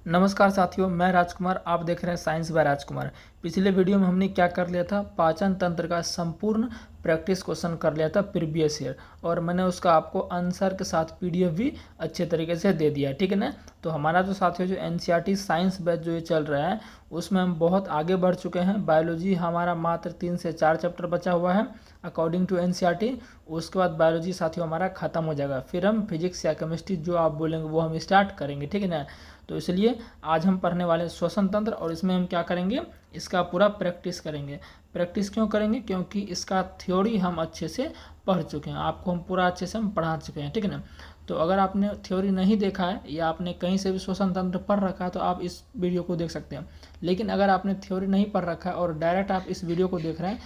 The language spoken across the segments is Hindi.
नमस्कार साथियों, मैं राजकुमार। आप देख रहे हैं साइंस बाय राजकुमार। पिछले वीडियो में हमने क्या कर लिया था, पाचन तंत्र का संपूर्ण प्रैक्टिस क्वेश्चन कर लिया था प्रीवियस ईयर, और मैंने उसका आपको आंसर के साथ पीडीएफ भी अच्छे तरीके से दे दिया, ठीक है ना। तो हमारा जो साथियों जो एनसीईआरटी साइंस बैच जो ये चल रहा है उसमें हम बहुत आगे बढ़ चुके हैं। बायोलॉजी हमारा मात्र 3 से 4 चैप्टर बचा हुआ है अकॉर्डिंग टू एनसीईआरटी। उसके बाद बायोलॉजी साथियों हमारा खत्म हो जाएगा, फिर हम फिजिक्स या केमिस्ट्री जो आप बोलेंगे वो हम स्टार्ट करेंगे, ठीक है ना। तो इसलिए आज हम पढ़ने वाले हैं श्वसन तंत्र, और इसमें हम क्या करेंगे, इसका पूरा प्रैक्टिस करेंगे। प्रैक्टिस क्यों करेंगे? क्योंकि इसका थ्योरी हम अच्छे से पढ़ चुके हैं, आपको हम पूरा अच्छे से हम पढ़ा चुके हैं, ठीक है ना। तो अगर आपने थ्योरी नहीं देखा है या आपने कहीं से भी श्वसन तंत्र पढ़ रखा है तो आप इस वीडियो को देख सकते हैं। लेकिन अगर आपने थ्योरी नहीं पढ़ रखा है और डायरेक्ट आप इस वीडियो को देख रहे हैं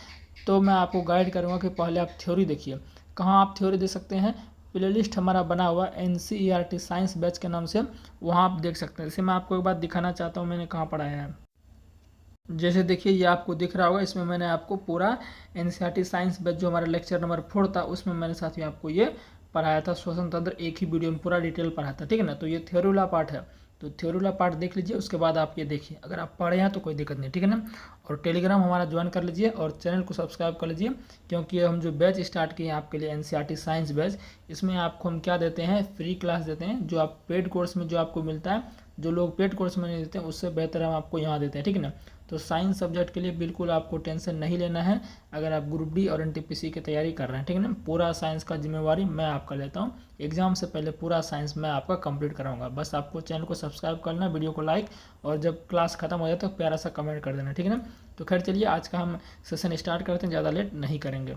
तो मैं आपको गाइड करूँगा कि पहले आप थ्योरी देखिए। कहाँ आप थ्योरी देख सकते हैं? प्लेलिस्ट हमारा बना हुआ एनसीईआरटी साइंस बैच के नाम से, वहाँ आप देख सकते हैं। जैसे मैं आपको एक बात दिखाना चाहता हूँ मैंने कहाँ पढ़ाया है। जैसे देखिए ये आपको दिख रहा होगा, इसमें मैंने आपको पूरा एनसीईआरटी साइंस बैच जो हमारा लेक्चर नंबर 4 था उसमें मैंने साथियों आपको ये पढ़ाया था श्वसन तंत्र, एक ही वीडियो में पूरा डिटेल पढ़ाया था, ठीक है ना। तो ये थ्योरी वाला पार्ट है, तो थ्योरी वाला पार्ट देख लीजिए, उसके बाद आप ये देखिए। अगर आप पढ़े हैं तो कोई दिक्कत नहीं, ठीक है ना। और टेलीग्राम हमारा ज्वाइन कर लीजिए और चैनल को सब्सक्राइब कर लीजिए, क्योंकि हम जो बैच स्टार्ट किए हैं आपके लिए एनसीईआरटी साइंस बैच, इसमें आपको हम क्या देते हैं, फ्री क्लास देते हैं। जो आप पेड कोर्स में जो आपको मिलता है, जो लोग पेड कोर्स में नहीं देते हैं उससे बेहतर हम आपको यहाँ देते हैं, ठीक है ना। तो साइंस सब्जेक्ट के लिए बिल्कुल आपको टेंशन नहीं लेना है अगर आप ग्रुप डी और एनटीपीसी की तैयारी कर रहे हैं, ठीक है ना। पूरा साइंस का जिम्मेवारी मैं आपका लेता हूँ। एग्जाम से पहले पूरा साइंस मैं आपका कंप्लीट कराऊंगा। बस आपको चैनल को सब्सक्राइब करना, वीडियो को लाइक, और जब क्लास खत्म हो जाए तो प्यारा सा कमेंट कर देना, ठीक है ना। तो खैर चलिए आज का हम सेशन स्टार्ट करते हैं, ज़्यादा लेट नहीं करेंगे।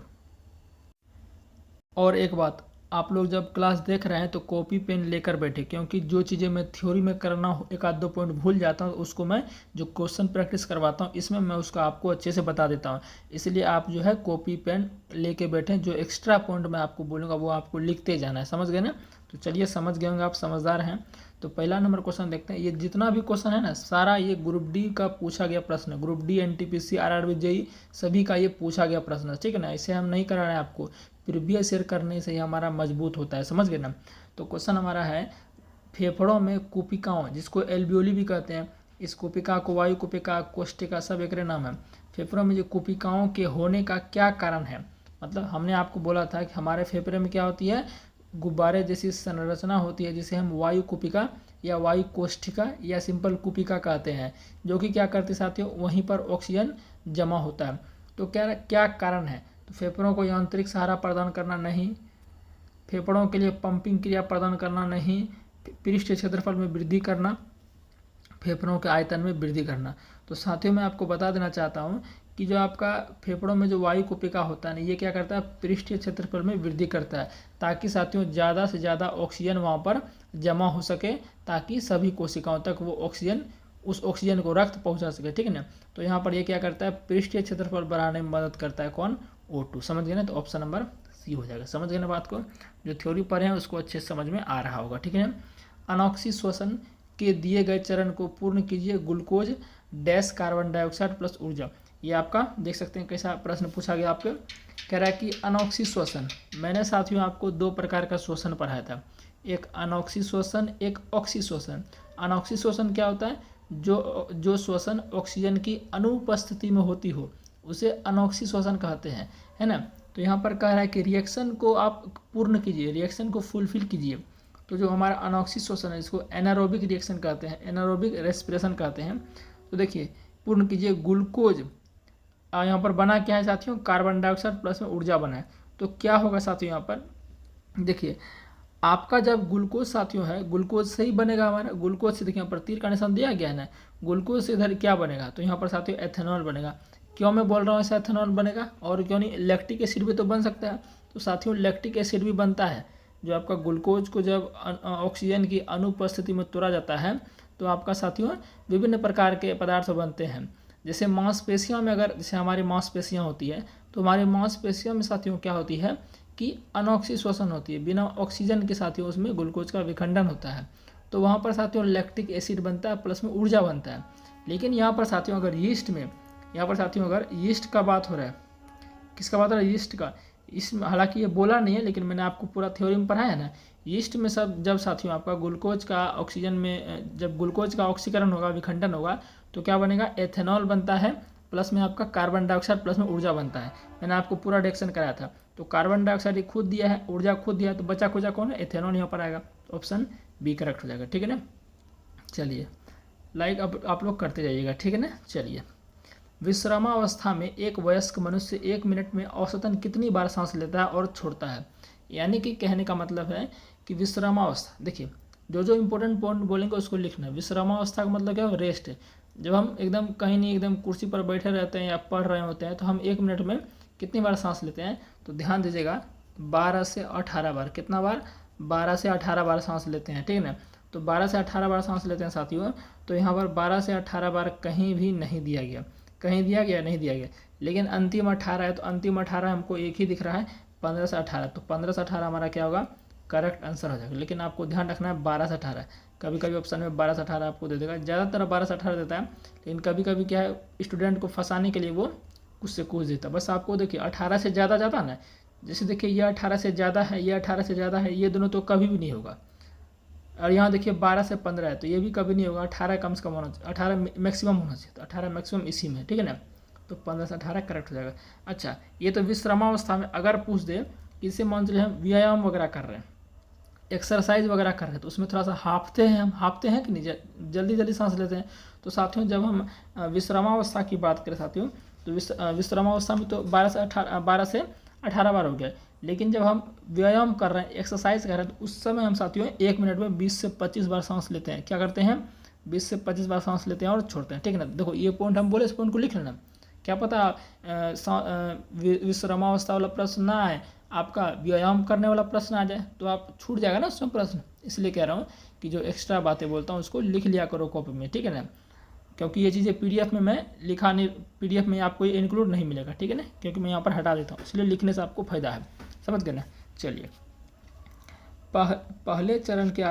और एक बात, आप लोग जब क्लास देख रहे हैं तो कॉपी पेन लेकर बैठे, क्योंकि जो चीज़ें मैं थ्योरी में करना एक आध दो पॉइंट भूल जाता हूँ उसको मैं जो क्वेश्चन प्रैक्टिस करवाता हूँ इसमें मैं उसका आपको अच्छे से बता देता हूँ। इसलिए आप जो है कॉपी पेन लेके बैठे, जो एक्स्ट्रा पॉइंट मैं आपको बोलूँगा वो आपको लिखते जाना है, समझ गए ना। तो चलिए समझ गए होंगे, आप समझदार हैं। तो पहला नंबर क्वेश्चन देखते हैं। ये जितना भी क्वेश्चन है ना सारा ये ग्रुप डी का पूछा गया प्रश्न है। Group D, NTPC, RRB, JE सभी का ये पूछा गया प्रश्न है, ठीक है ना। इसे हम नहीं करा रहे हैं आपको, प्रीवियस ईयर करने से ही हमारा मजबूत होता है, समझ गए ना। तो क्वेश्चन हमारा है, फेफड़ों में कुपिकाओं जिसको एल्वियोली भी कहते हैं, इस कुपिका को वायु कुपिका, कोष्ठिका सब एक नाम है। फेफड़ों में जो कुपिकाओं के होने का क्या कारण है? मतलब हमने आपको बोला था कि हमारे फेफड़े में क्या होती है, गुब्बारे जैसी संरचना होती है जिसे हम वायु कुपिका या वायु कोष्ठिका या सिंपल कुपिका कहते हैं, जो कि क्या करती साथियों, वहीं पर ऑक्सीजन जमा होता है। तो क्या क्या कारण है? तो फेफड़ों को यांत्रिक सहारा प्रदान करना नहीं, फेफड़ों के लिए पंपिंग क्रिया प्रदान करना नहीं, पृष्ठ क्षेत्रफल में वृद्धि करना, फेफड़ों के आयतन में वृद्धि करना। तो साथियों मैं आपको बता देना चाहता हूँ कि जो आपका फेफड़ों में जो वायु कुपिका होता है ना, ये क्या करता है, पृष्ठीय क्षेत्रफल में वृद्धि करता है, ताकि साथियों ज़्यादा से ज़्यादा ऑक्सीजन वहाँ पर जमा हो सके, ताकि सभी कोशिकाओं तक वो ऑक्सीजन, उस ऑक्सीजन को रक्त पहुँचा सके, ठीक है ना। तो यहाँ पर ये क्या करता है, पृष्ठीय क्षेत्रफल बढ़ाने में मदद करता है। कौन? O2, समझ गए ना। तो ऑप्शन नंबर सी हो जाएगा। समझ गए ना बात को, जो थ्योरी पढ़े हैं उसको अच्छे से समझ में आ रहा होगा, ठीक है ना। अनॉक्सी श्वसन के दिए गए चरण को पूर्ण कीजिए, glucose dash carbon dioxide plus ऊर्जा। ये आपका देख सकते हैं कैसा प्रश्न पूछा गया आपके। कह रहा है कि अनॉक्सी श्वसन, मैंने साथियों आपको 2 प्रकार का श्वसन पढ़ाया था, एक अनॉक्सी श्वसन, एक ऑक्सी श्वसन। अनॉक्सी श्वसन क्या होता है, जो श्वसन ऑक्सीजन की अनुपस्थिति में होती हो उसे अनॉक्सी श्वसन कहते हैं, है ना। तो यहाँ पर कह रहा है कि रिएक्शन को आप पूर्ण कीजिए, रिएक्शन को फुलफिल कीजिए। तो जो हमारा अनॉक्सी श्वसन है इसको एनारोबिक रिएक्शन कहते हैं, एनारोबिक रेस्पिरेशन कहते हैं। तो देखिए पूर्ण कीजिए, ग्लूकोज यहाँ पर बना क्या है साथियों, कार्बन डाइऑक्साइड प्लस में ऊर्जा बना है। तो क्या होगा साथियों, यहाँ पर देखिए आपका जब ग्लूकोज साथियों है, ग्लूकोज से ही बनेगा हमारा, ग्लूकोज से देखिए यहाँ पर तीर का निशान दिया गया है ना, ग्लूकोज से इधर क्या बनेगा, तो यहाँ पर साथियों एथेनॉल बनेगा। क्यों मैं बोल रहा हूँ ऐसा एथेनॉल बनेगा, और क्यों नहीं, लैक्टिक एसिड भी तो बन सकता है। तो साथियों लैक्टिक एसिड भी बनता है, जो आपका ग्लूकोज को जब ऑक्सीजन की अनुपस्थिति में तोड़ा जाता है तो आपका साथियों विभिन्न प्रकार के पदार्थ बनते हैं। जैसे मांसपेशियों में, अगर जैसे हमारी मांसपेशियाँ होती है तो हमारी मांसपेशियों में साथियों क्या होती है कि अनॉक्सी श्वसन होती है, बिना ऑक्सीजन के साथियों उसमें ग्लूकोज का विखंडन होता है। तो वहाँ पर साथियों लैक्टिक एसिड बनता है प्लस में ऊर्जा बनता है। लेकिन यहाँ पर साथियों अगर यीस्ट में, यहाँ पर साथियों अगर यीस्ट का बात हो रहा है, किसका बात हो रहा है, यीस्ट का। इसमें हालांकि ये बोला नहीं है, लेकिन मैंने आपको पूरा थ्योरी में पढ़ाया है ना। यीस्ट में सब जब साथियों आपका ग्लूकोज का ऑक्सीजन में जब ग्लूकोज का ऑक्सीकरण होगा, विखंडन होगा, तो क्या बनेगा, एथेनॉल बनता है, प्लस में आपका कार्बन डाइऑक्साइड, प्लस में ऊर्जा बनता है। मैंने आपको पूरा रिएक्शन कराया था। तो कार्बन डाइऑक्साइड खुद दिया है, ऊर्जा खुद दिया है, तो बचा खुचा कौन है, एथेनॉल यहाँ पर आएगा। ऑप्शन बी करेक्ट हो जाएगा, ठीक है ना। चलिए लाइक अब आप लोग करते जाइएगा, ठीक है ना। चलिए, विश्रामावस्था में एक वयस्क मनुष्य 1 मिनट में औसतन कितनी बार सांस लेता है और छोड़ता है। यानी कि कहने का मतलब है कि विश्रामावस्था, देखिए जो जो इंपॉर्टेंट पॉइंट बोलेंगे उसको लिखना है। विश्रामावस्था का मतलब क्या है, रेस्ट है। जब हम एकदम कहीं नहीं, एकदम कुर्सी पर बैठे रहते हैं या पढ़ रहे होते हैं, तो हम 1 मिनट में कितनी बार सांस लेते हैं, तो ध्यान दीजिएगा 12 से 18 बार। कितना बार, 12 से 18 बार सांस लेते हैं, ठीक है ना। तो 12 से 18 बार सांस लेते हैं साथियों। तो यहाँ पर 12 से 18 बार कहीं भी नहीं दिया गया, कहीं दिया गया नहीं दिया गया, लेकिन अंतिम 18 है, तो अंतिम 18 हमको एक ही दिख रहा है, 15 से 18। तो 15 से 18 हमारा क्या होगा, करेक्ट आंसर हो जाएगा। लेकिन आपको ध्यान रखना है 12 से 18, कभी कभी ऑप्शन में 12 से 18 आपको दे देगा, ज़्यादातर 12 से 18 देता है, लेकिन कभी कभी क्या है, स्टूडेंट को फंसाने के लिए वो कुछ से कुछ देता है। बस आपको देखिए 18 से ज़्यादा जाता ना, जैसे देखिए ये 18 से ज़्यादा है, ये 18 से ज़्यादा है, ये दोनों तो कभी भी नहीं होगा। और यहाँ देखिए 12 से 15 है, तो ये भी कभी नहीं होगा। 18 कम से कम होना चाहिए, 18 मैक्सिमम होना चाहिए, तो 18 मैक्सिमम इसी में, ठीक है ना। तो 15 से 18 करेक्ट हो जाएगा। अच्छा, ये तो विश्रामावस्था में अगर पूछ दे कि इसे मान लीजिए हम व्यायाम वगैरह कर रहे हैं, एक्सरसाइज वगैरह कर रहे हैं, तो उसमें थोड़ा सा हाँफते हैं, हम हाँफते हैं कि नहीं, जल्दी जल्दी सांस लेते हैं। तो साथियों जब हम विश्रामावस्था की बात करें साथियों, तो विश्रामावस्था में तो 12 से 18 बार हो गया। लेकिन जब हम व्यायाम कर रहे हैं, एक्सरसाइज कर रहे हैं, तो उस समय हम साथियों 1 मिनट में 20 से 25 बार सांस लेते हैं। क्या करते हैं, 20 से 25 बार सांस लेते हैं और छोड़ते हैं, ठीक है ना। देखो ये पॉइंट हम बोले, इस पॉइंट को लिख लेना। क्या पता विश्रामावस्था वाला प्रश्न ना आए, आपका व्यायाम करने वाला प्रश्न आ जाए, तो आप छूट जाएगा ना उसमें प्रश्न। इसलिए कह रहा हूँ कि जो एक्स्ट्रा बातें बोलता हूँ उसको लिख लिया करो कॉपी में, ठीक है ना। क्योंकि ये चीज़ें पीडीएफ में मैं लिखा नहीं, पीडीएफ में आपको ये इंक्लूड नहीं मिलेगा, ठीक है ना, क्योंकि मैं यहाँ पर हटा देता हूँ, इसलिए लिखने से आपको फायदा है, समझ गए ना। चलिए, पहले चरण के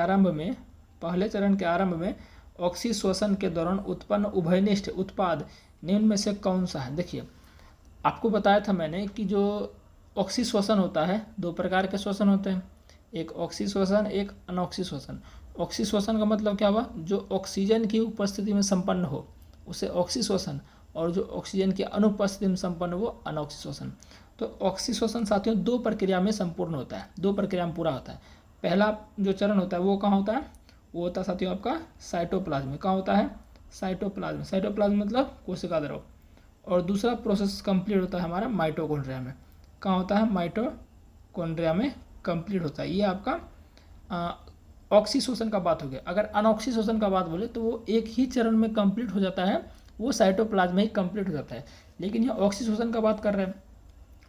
आरंभ में ऑक्सीश्वसन के दौरान उत्पन्न उभयनिष्ठ उत्पाद निम्न में से कौन सा है। देखिए आपको बताया था मैंने कि जो ऑक्सीश्वसन होता है, 2 प्रकार के श्वसन होते हैं, एक ऑक्सीश्वसन, एक अनऑक्सीश्वसन। ऑक्सीश्वसन का मतलब क्या हुआ, जो ऑक्सीजन की उपस्थिति में संपन्न हो उसे ऑक्सीश्वसन, और जो ऑक्सीजन की अनुपस्थिति में संपन्न हो वो अनऑक्सीश्वसन। तो ऑक्सीश्वसन साथियों 2 प्रक्रिया में संपूर्ण होता है, 2 प्रक्रिया में पूरा होता है। पहला जो चरण होता है वो कहाँ होता है, वो होता है साथियों आपका साइटोप्लाज्म में। कहाँ होता है, साइटोप्लाज्म। साइटोप्लाज्म मतलब कोशिका द्रव। और दूसरा प्रोसेस कंप्लीट होता है हमारा माइटोकॉन्ड्रिया में। कहाँ होता है, माइटोकॉन्ड्रिया में कंप्लीट होता है। ये आपका ऑक्सीश्वसन का बात हो गया। अगर अनऑक्सीश्वसन का बात बोले तो वो एक ही चरण में कंप्लीट हो जाता है, वो साइटोप्लाज्म में ही कंप्लीट हो जाता है। लेकिन ये ऑक्सीश्वसन का बात कर रहे हैं।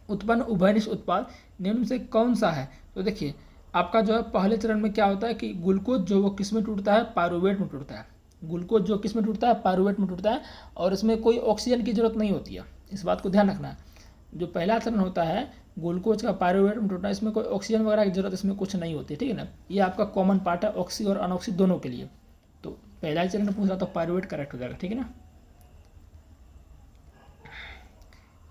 उत्पन्न उभयनिष्ठ उत्पाद निम्न से कौन सा है, तो देखिए आपका जो है पहले चरण में क्या होता है कि ग्लूकोज जो वो किस में टूटता है, पायरुवेट में टूटता है। ग्लूकोज जो किस में टूटता है, पायरुवेट में टूटता है, और इसमें कोई ऑक्सीजन की जरूरत नहीं होती है, इस बात को ध्यान रखना है। जो पहला चरण होता है ग्लूकोज का पायरुवेट में टूटना, इसमें कोई ऑक्सीजन वगैरह की जरूरत इसमें कुछ नहीं होती, ठीक है ना। ये आपका कॉमन पार्ट है ऑक्सी और अनऑक्सी दोनों के लिए। तो पहला ही चरण में पूछ रहा तो पायरुवेट करेक्ट हो जाएगा, ठीक है ना।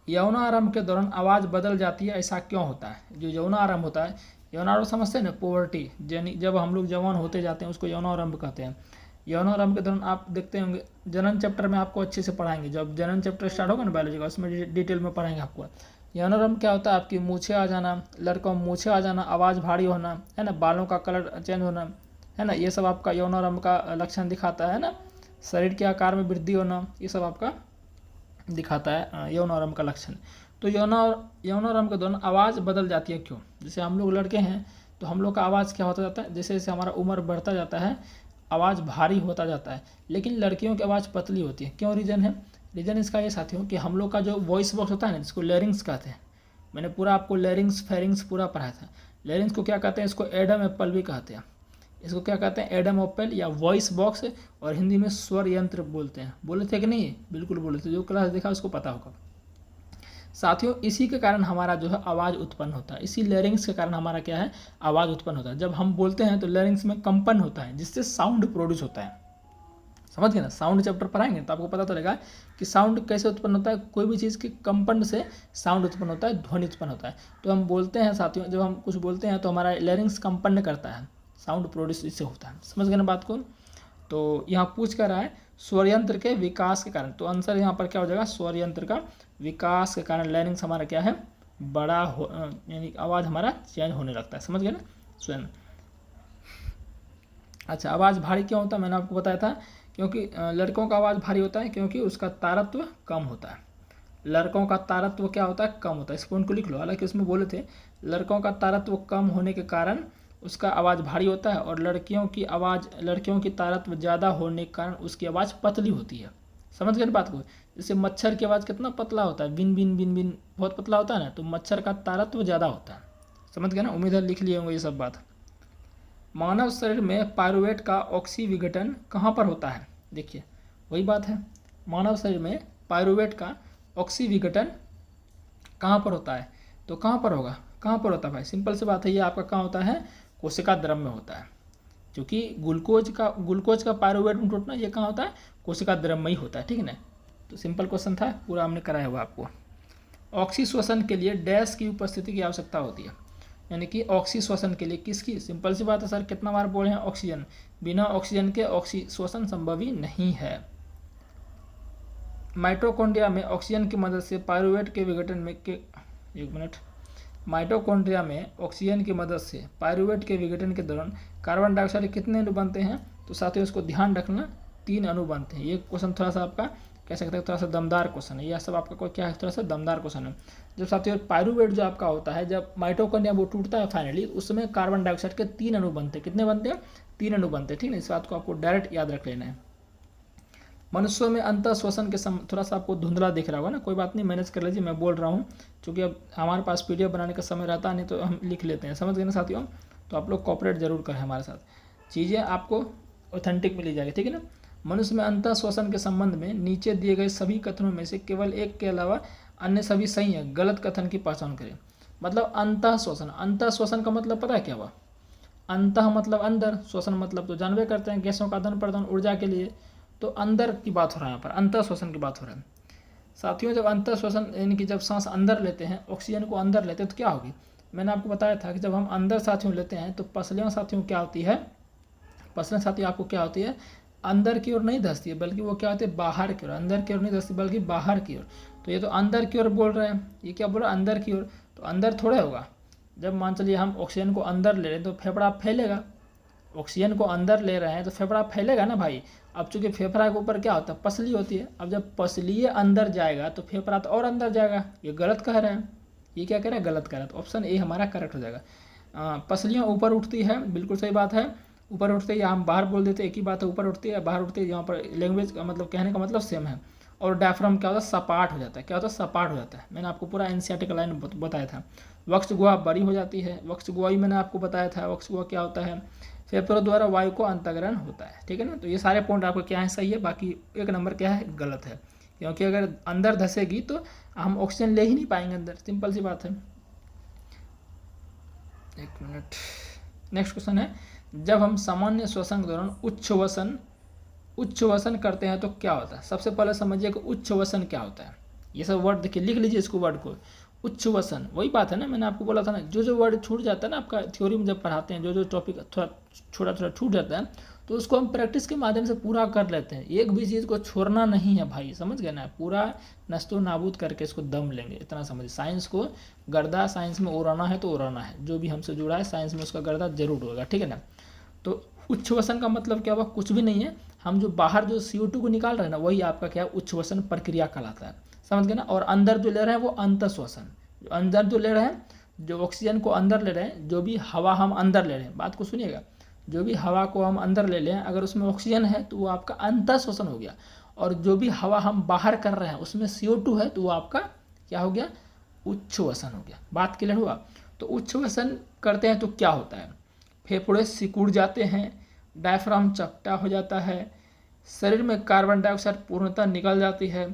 यौनारंभ के दौरान आवाज़ बदल जाती है, ऐसा क्यों होता है। जो यौनारंभ होता है, यौनारंभ समझते हैं ना, पोवर्टी, जब हम लोग जवान होते जाते हैं उसको यौनारंभ कहते हैं। यौनारंभ के दौरान आप देखते होंगे, जनन चैप्टर में आपको अच्छे से पढ़ाएंगे, जब जनन चैप्टर स्टार्ट होगा ना बायोलॉजी का, उसमें डिटेल में पढ़ाएंगे आपको। यौनारंभ क्या होता है, आपकी मूछें आ जाना, लड़कों में मूछें आ जाना, आवाज़ भारी होना, है ना, बालों का कलर चेंज होना, है ना, ये सब आपका यौनारंभ का लक्षण दिखाता है ना। शरीर के आकार में वृद्धि होना, ये सब आपका दिखाता है यौनारंभ का लक्षण। तो यौनारंभ के दौरान आवाज़ बदल जाती है, क्यों। जैसे हम लोग लड़के हैं तो हम लोग का आवाज़ क्या होता जाता है, जैसे जैसे हमारा उम्र बढ़ता जाता है आवाज़ भारी होता जाता है, लेकिन लड़कियों की आवाज़ पतली होती है। क्यों, रीज़न है, रीज़न इसका ये साथियों कि हम लोग का जो वॉइस बॉक्स होता है ना, जिसको लैरिंग्स कहते हैं, मैंने पूरा आपको लैरिंग्स फेरिंग्स पूरा पढ़ाया था। लैरिंग्स को क्या कहते हैं, इसको एडम एप्पल भी कहते हैं। इसको क्या कहते हैं, एडम एप्पल या वॉइस बॉक्स, और हिंदी में स्वर यंत्र बोलते हैं। बोले थे कि नहीं, बिल्कुल बोले थे, जो क्लास देखा उसको पता होगा साथियों। इसी के कारण हमारा जो है आवाज़ उत्पन्न होता है, इसी लैरिंग्स के कारण हमारा क्या है, आवाज़ उत्पन्न होता है। जब हम बोलते हैं तो लैरिंग्स में कंपन होता है, जिससे साउंड प्रोड्यूस होता है, समझ गए ना। साउंड चैप्टर पढ़ाएंगे तो आपको पता चलेगा कि साउंड कैसे उत्पन्न होता है। कोई भी चीज़ के कंपन से साउंड उत्पन्न होता है, ध्वनि उत्पन्न होता है। तो हम बोलते हैं साथियों, जब हम कुछ बोलते हैं तो हमारा लैरिंग्स कंपन करता है, साउंड प्रोड्यूस इससे होता है। समझ गए ना बात को। तो यहाँ पूछ कर रहा है स्वर यंत्र के विकास के कारण, तो आंसर यहाँ पर क्या हो जाएगा, स्वर यंत्र का विकास के कारण लैरिंग्स हमारा क्या है, बड़ा हो, यानी आवाज़ हमारा चेंज होने लगता है। समझ गए ना स्वयं। अच्छा, आवाज़ भारी क्यों होता है, मैंने आपको बताया था क्योंकि लड़कों का आवाज़ भारी होता है क्योंकि उसका तारत्व कम होता है। लड़कों का तारत्व क्या होता है, कम होता है। इस पॉइंट को लिख लो। हालांकि उसमें बोले थे लड़कों का तारत्व कम होने के कारण उसका आवाज़ भारी होता है, और लड़कियों की तारत्व ज़्यादा होने के कारण उसकी आवाज़ पतली होती है। समझ गए बात को। जैसे मच्छर की आवाज़ कितना पतला होता है, बिन बिन बिन बिन, बहुत पतला होता है ना, तो मच्छर का तारत्व ज़्यादा होता है। समझ गए ना। उम्मीद है लिख लिए होंगे ये सब बात। मानव शरीर में पायरुवेट का ऑक्सी विघटन कहाँ पर होता है। देखिए वही बात है, मानव शरीर में पायरुवेट का ऑक्सी विघटन कहाँ पर होता है, तो कहाँ पर होगा, कहाँ पर होता है भाई, सिंपल सी बात है, ये आपका कहाँ होता है, कोशिका द्रव में होता है। क्योंकि ग्लूकोज का पायरुवेट में टूटना ये कहाँ होता है, कोशिका द्रव में ही होता है। ठीक है ना। तो सिंपल क्वेश्चन था, पूरा हमने कराया हुआ आपको। ऑक्सी श्वसन के लिए डैश की उपस्थिति की आवश्यकता होती है, यानी कि ऑक्सी श्वसन के लिए किसकी, सिंपल सी बात है सर, कितना बार बोले हैं, ऑक्सीजन। बिना ऑक्सीजन के ऑक्सी श्वसन संभव ही नहीं है। माइटोकॉन्ड्रिया में ऑक्सीजन की मदद से पायरुवेट के विघटन में माइटोकॉन्ड्रिया में ऑक्सीजन की मदद से पायरुवेट के विघटन के दौरान कार्बन डाइऑक्साइड कितने अणु बनते हैं, तो साथियों इसको ध्यान रखना, 3 अणु बनते हैं। ये क्वेश्चन थोड़ा सा आपका कह सकते हैं थोड़ा सा दमदार क्वेश्चन है, यह सब आपका कोई क्या है, थोड़ा सा दमदार क्वेश्चन है। जब साथियों पायरुवेट जो आपका होता है, जब माइटोकॉन्ड्रिया वो टूटता है फाइनली, उसमें कार्बन डाइऑक्साइड के 3 अणु बनते हैं। कितने बनते हैं, 3 अणु बनते हैं। ठीक है, इस बात को आपको डायरेक्ट याद रख लेना है। मनुष्यों में अंतः श्वसन के थोड़ा सा आपको धुंधला दिख रहा होगा ना, कोई बात नहीं, मैनेज कर लीजिए, मैं बोल रहा हूँ क्योंकि अब हमारे पास पीडीएफ बनाने का समय रहता नहीं, तो हम लिख लेते हैं। समझ गए ना साथियों। तो आप लोग कॉपरेट जरूर करें हमारे साथ, चीज़ें आपको ऑथेंटिक मिली जाएगी। ठीक है ना। मनुष्य में अंतः श्वसन के संबंध में नीचे दिए गए सभी कथनों में से केवल एक के अलावा अन्य सभी सही है, गलत कथन की पहचान करें। मतलब अंतः श्वसन का मतलब पता है क्या हुआ, अंतः मतलब अंदर, श्वसन मतलब तो जानवे करते हैं गैसों का आदान प्रदान ऊर्जा के लिए, तो अंदर की बात हो रहा है यहाँ पर, अंतः श्वसन की बात हो रहा है साथियों। जब अंतः श्वसन यानी कि जब सांस अंदर लेते हैं, ऑक्सीजन को अंदर लेते हैं, तो क्या होगी, मैंने आपको बताया था कि जब हम अंदर साथियों लेते हैं तो पसलियाँ साथियों क्या होती है, पसलियाँ साथियों आपको क्या होती है, अंदर की ओर नहीं धंसती है, बल्कि वो क्या होती है, बाहर की ओर। अंदर की ओर नहीं धंसती बल्कि बाहर की ओर। तो ये तो अंदर की ओर बोल रहे हैं, ये क्या बोल रहा है, अंदर की ओर। तो अंदर थोड़ा होगा, जब मान चलिए हम ऑक्सीजन को अंदर ले रहे हैं तो फेफड़ा फैलेगा, ऑक्सीजन को अंदर ले रहे हैं तो फेफड़ा फैलेगा ना भाई। अब चूंकि फेफड़ा के ऊपर क्या होता है, पसली होती है, अब जब पसली अंदर जाएगा तो फेफड़ा तो और अंदर जाएगा। ये गलत कह रहे हैं, ये क्या कह रहे हैं, गलत कह रहे हैं। तो ऑप्शन ए हमारा करेक्ट हो जाएगा। पसलियाँ ऊपर उठती है, बिल्कुल सही बात है, ऊपर उठते हैं, या हम बाहर बोल देते हैं, एक ही बात है, ऊपर उठती है बाहर उठती है, यहाँ पर लैंग्वेज का मतलब कहने का मतलब सेम है। और डायफ्राम क्या होता है, सपाट हो जाता है, क्या होता है, सपाट हो जाता है। मैंने आपको पूरा एनसीईआरटी का लाइन बताया था। वक्ष गुहा बड़ी हो जाती है, वक्ष गुहा ही मैंने आपको बताया था, वक्ष गुहा क्या होता है, फेफड़ों द्वारा वायु को अंतर्ग्रहण होता है। ठीक है ना। तो ये सारे पॉइंट आपको क्या है, सही है, बाकी एक नंबर क्या है, गलत है, क्योंकि अगर अंदर धसेगी तो हम ऑक्सीजन ले ही नहीं पाएंगे अंदर, सिंपल सी बात है। एक मिनट, नेक्स्ट क्वेश्चन है, जब हम सामान्य श्वसन के दौरान उच्छ्वसन करते हैं तो क्या होता है। सबसे पहले समझिए कि उच्छ्वसन क्या होता है। ये सब वर्ड देखिए, लिख लीजिए इसको, वर्ड को, उच्छ्वसन। वही बात है ना, मैंने आपको बोला था ना, जो वर्ड छूट जाता है ना आपका थ्योरी में जब पढ़ाते हैं, जो टॉपिक थोड़ा थोड़ा छूट जाता है, तो उसको हम प्रैक्टिस के माध्यम से पूरा कर लेते हैं। एक भी चीज़ को छोड़ना नहीं है भाई, समझ गए ना, पूरा नस्तो नाबूद करके इसको दम लेंगे, इतना समझिए। साइंस को गर्दा साइंस में उड़ाना है तो उड़ाना है, जो भी हमसे जुड़ा है साइंस में उसका गर्दा जरूर होगा। ठीक है ना। तो उच्छ्वसन का मतलब क्या हुआ, कुछ भी नहीं है, हम जो बाहर जो CO2 को निकाल रहे हैं ना, वही आपका क्या है, उच्छ्वसन प्रक्रिया कहलाता है। समझ गए ना। और अंदर जो ले रहे हैं वो अंतःश्वसन, जो अंदर जो ले रहे हैं, जो ऑक्सीजन को अंदर ले रहे हैं, जो भी हवा हम अंदर ले रहे हैं, बात को सुनिएगा, जो भी हवा को हम अंदर ले लें, अगर उसमें ऑक्सीजन है तो वो आपका अंतःश्वसन हो गया। और जो भी हवा हम बाहर कर रहे हैं उसमें CO2 है तो वो आपका क्या हो गया, उच्छ्वसन हो गया। बात क्लियर हुआ। तो उच्छ्वसन करते हैं तो क्या होता है, फेफड़े सिकुड़ जाते हैं, डायफ्राम चपटा हो जाता है, शरीर में कार्बन डाइऑक्साइड पूर्णतः निकल जाती है,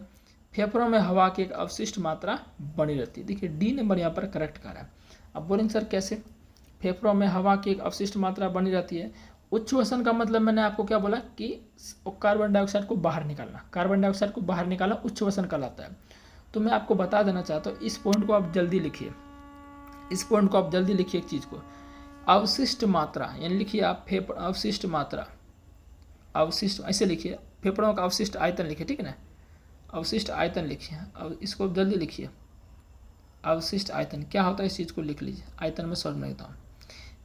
फेफड़ों में हवा की एक अवशिष्ट मात्रा बनी रहती है। देखिए डी नंबर यहाँ पर करेक्ट कर रहा है। अब बोलेंगे सर कैसे, फेफड़ों में हवा की एक अवशिष्ट मात्रा बनी रहती है, उच्च श्वसन का मतलब मैंने आपको क्या बोला कि कार्बन डाइऑक्साइड को बाहर निकालना, कार्बन डाइऑक्साइड को बाहर निकालना उच्च श्वसन कहलाता है। तो मैं आपको बता देना चाहता हूँ, इस पॉइंट को आप जल्दी लिखिए, इस पॉइंट को आप जल्दी लिखिए एक चीज़ को, अवशिष्ट मात्रा, यानी लिखिए आप अवशिष्ट मात्रा, अवशिष्ट ऐसे लिखिए, फेफड़ों का अवशिष्ट आयतन लिखिए, ठीक है ना, अवशिष्ट आयतन लिखिए, अब इसको जल्दी लिखिए, अवशिष्ट आयतन क्या होता है इस चीज़ को लिख लीजिए, आयतन में सॉल्व नहीं होता।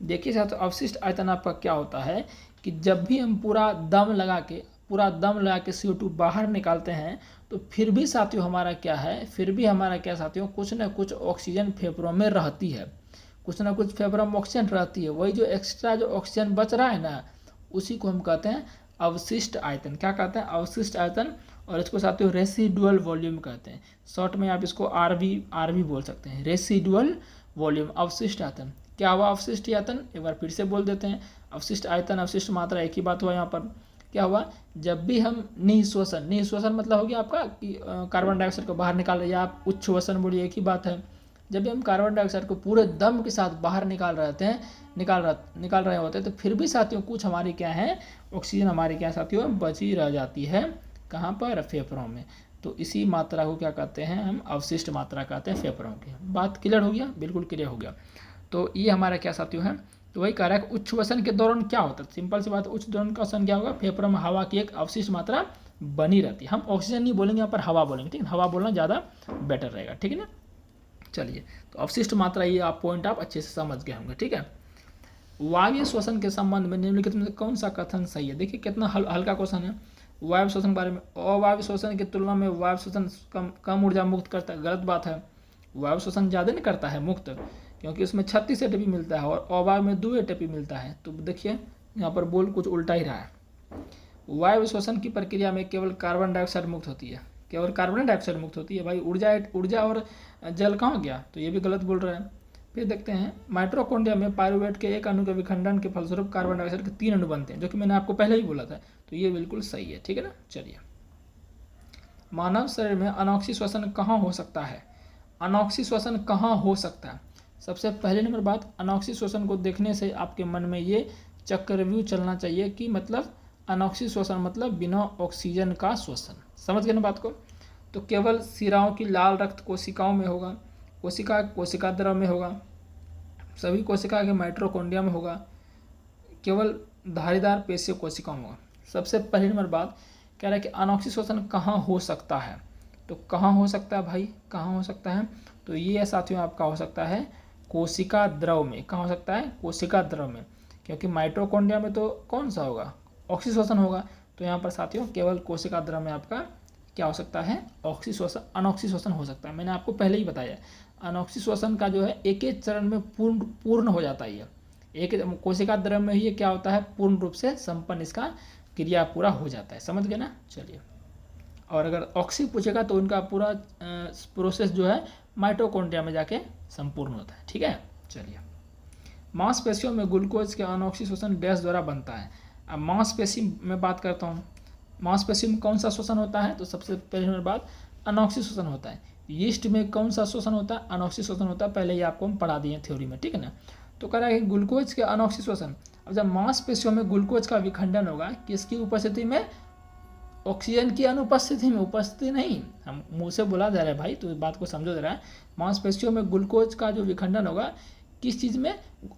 देखिए साथ, अवशिष्ट आयतन आपका क्या होता है कि जब भी हम पूरा दम लगा के CO2 बाहर निकालते हैं तो फिर भी साथियों हमारा क्या है, फिर भी हमारा क्या साथियों, कुछ ना कुछ ऑक्सीजन फेफड़ों में रहती है, कुछ ना कुछ फेफड़ों में ऑक्सीजन रहती है। वही जो एक्स्ट्रा जो ऑक्सीजन बच रहा है ना, उसी को हम कहते हैं अवशिष्ट आयतन। क्या कहते हैं? अवशिष्ट आयतन। और इसको साथियों रेसिडुअल वॉल्यूम कहते हैं, शॉर्ट में आप इसको आरवी बोल सकते हैं, रेसिडुअल वॉल्यूम, अवशिष्ट आयतन। क्या हुआ अवशिष्ट आयतन? एक बार फिर से बोल देते हैं, अवशिष्ट आयतन अवशिष्ट मात्रा एक ही बात हुआ यहाँ पर। क्या हुआ? जब भी हम निःश्वसन मतलब हो गया आपका कि कार्बन डाइऑक्साइड को बाहर निकाल रहे, या आप उच्छ्वसन बोलिए, एक ही बात है। जब भी हम कार्बन डाइऑक्साइड को पूरे दम के साथ बाहर निकाल रहे होते हैं तो फिर भी साथियों कुछ हमारी क्या है, ऑक्सीजन हमारी क्या साथियों बची रह जाती है, कहाँ पर? फेफड़ों में। तो इसी मात्रा को क्या कहते हैं हम? अवशिष्ट मात्रा कहते हैं फेफड़ों की। बात क्लियर हो गया? बिल्कुल क्लियर हो गया। तो ये हमारा क्या साथियों है, तो वही कह रहा है कि उच्छ्वसन के दौरान क्या होता है, सिंपल सी बात, उच्छ्वसन क्या होगा, फेफड़ों में हवा की एक अवशिष्ट मात्रा बनी रहती है। हम ऑक्सीजन नहीं बोलेंगे यहाँ पर, हवा बोलेंगे, ठीक है, हवा बोलना ज़्यादा बेटर रहेगा, ठीक है ना। चलिए, तो अवशिष्ट मात्रा ये आप पॉइंट आप अच्छे से समझ गए होंगे, ठीक है। वायु श्वसन के संबंध में निम्नलिखित में कौन सा कथन सही है? देखिए कितना हल्का क्वेश्चन है। वायु श्वसन के बारे में, अवायु श्वसन की तुलना में वायु श्वसन कम ऊर्जा मुक्त करता है, गलत बात है। वायु श्वसन ज़्यादा नहीं करता है मुक्त, क्योंकि उसमें 36 ATP मिलता है और अवायु में 2 ATP मिलता है। तो देखिए यहाँ पर बोल कुछ उल्टा ही रहा है। वायु श्वसन की प्रक्रिया में केवल कार्बन डाइऑक्साइड मुक्त होती है, केवल कार्बन डाइऑक्साइड मुक्त होती है। भाई ऊर्जा और जल कहाँ गया? तो ये भी गलत बोल रहे हैं। फिर देखते हैं, माइटोकॉन्ड्रिया में पायरुवेट के एक अणु के विखंडन के फलस्वरूप कार्बन डाइऑक्साइड के 3 अणु बनते हैं, जो कि मैंने आपको पहले ही बोला था। तो ये बिल्कुल सही है, ठीक है ना। चलिए, मानव शरीर में अनॉक्सी श्वसन कहाँ हो सकता है? अनॉक्सी श्वसन कहाँ हो सकता है? सबसे पहले नंबर बात, अनॉक्सी श्वसन को देखने से आपके मन में ये चक्रव्यूह चलना चाहिए कि मतलब अनॉक्सी श्वसन मतलब बिना ऑक्सीजन का श्वसन। समझ गए ना बात को? तो केवल सिराओं की लाल रक्त कोशिकाओं में होगा, कोशिका द्रव में होगा, सभी कोशिका के माइटोकॉन्ड्रिया में होगा, केवल धारीदार पेशीय कोशिकाओं में होगा। सबसे पहली नंबर बात कह रहा है कि अनॉक्सी श्वसन कहाँ हो सकता है? तो कहाँ हो सकता है भाई, कहाँ हो सकता है? तो ये साथियों आपका हो सकता है कोशिका द्रव में। कहाँ हो सकता है? कोशिका द्रव में, क्योंकि माइटोकॉन्ड्रिया में तो कौन सा होगा? ऑक्सी श्वसन होगा। तो यहाँ पर साथियों केवल कोशिका द्रव में आपका क्या हो सकता है? अनॉक्सी श्वसन हो सकता है। मैंने आपको पहले ही बताया, अनॉक्सी श्वसन का जो है एक एक चरण में पूर्ण हो जाता है। एक कोशिका द्रव में ही ये क्या होता है, पूर्ण रूप से संपन्न इसका क्रिया पूरा हो जाता है। समझ गए ना? चलिए, और अगर ऑक्सी पूछेगा तो उनका पूरा प्रोसेस जो है माइटोकॉन्ड्रिया में जाके संपूर्ण होता है, ठीक है। चलिए, मांसपेशियों में ग्लूकोज के अनॉक्सी श्वसन डैश द्वारा बनता है। अब मांसपेशी में बात करता हूँ, मांसपेशी में कौन सा श्वसन होता है? तो सबसे पहले बात अनॉक्सी श्वसन होता है। यीस्ट में कौन सा श्वसन होता है? अनॉक्सी श्वसन होता है। पहले ही आपको हम पढ़ा दिए थ्योरी में, ठीक है ना। तो कह रहा है कि ग्लूकोज के अनॉक्सी श्वसन, अब जब मांसपेशियों में ग्लूकोज का विखंडन होगा, किसकी उपस्थिति में? ऑक्सीजन की अनुपस्थिति में, उपस्थिति नहीं, हम मुँह से बोला जा रहा है भाई, तो इस बात को समझो जरा। मांसपेशियों में ग्लूकोज का जो विखंडन होगा किस चीज़ में?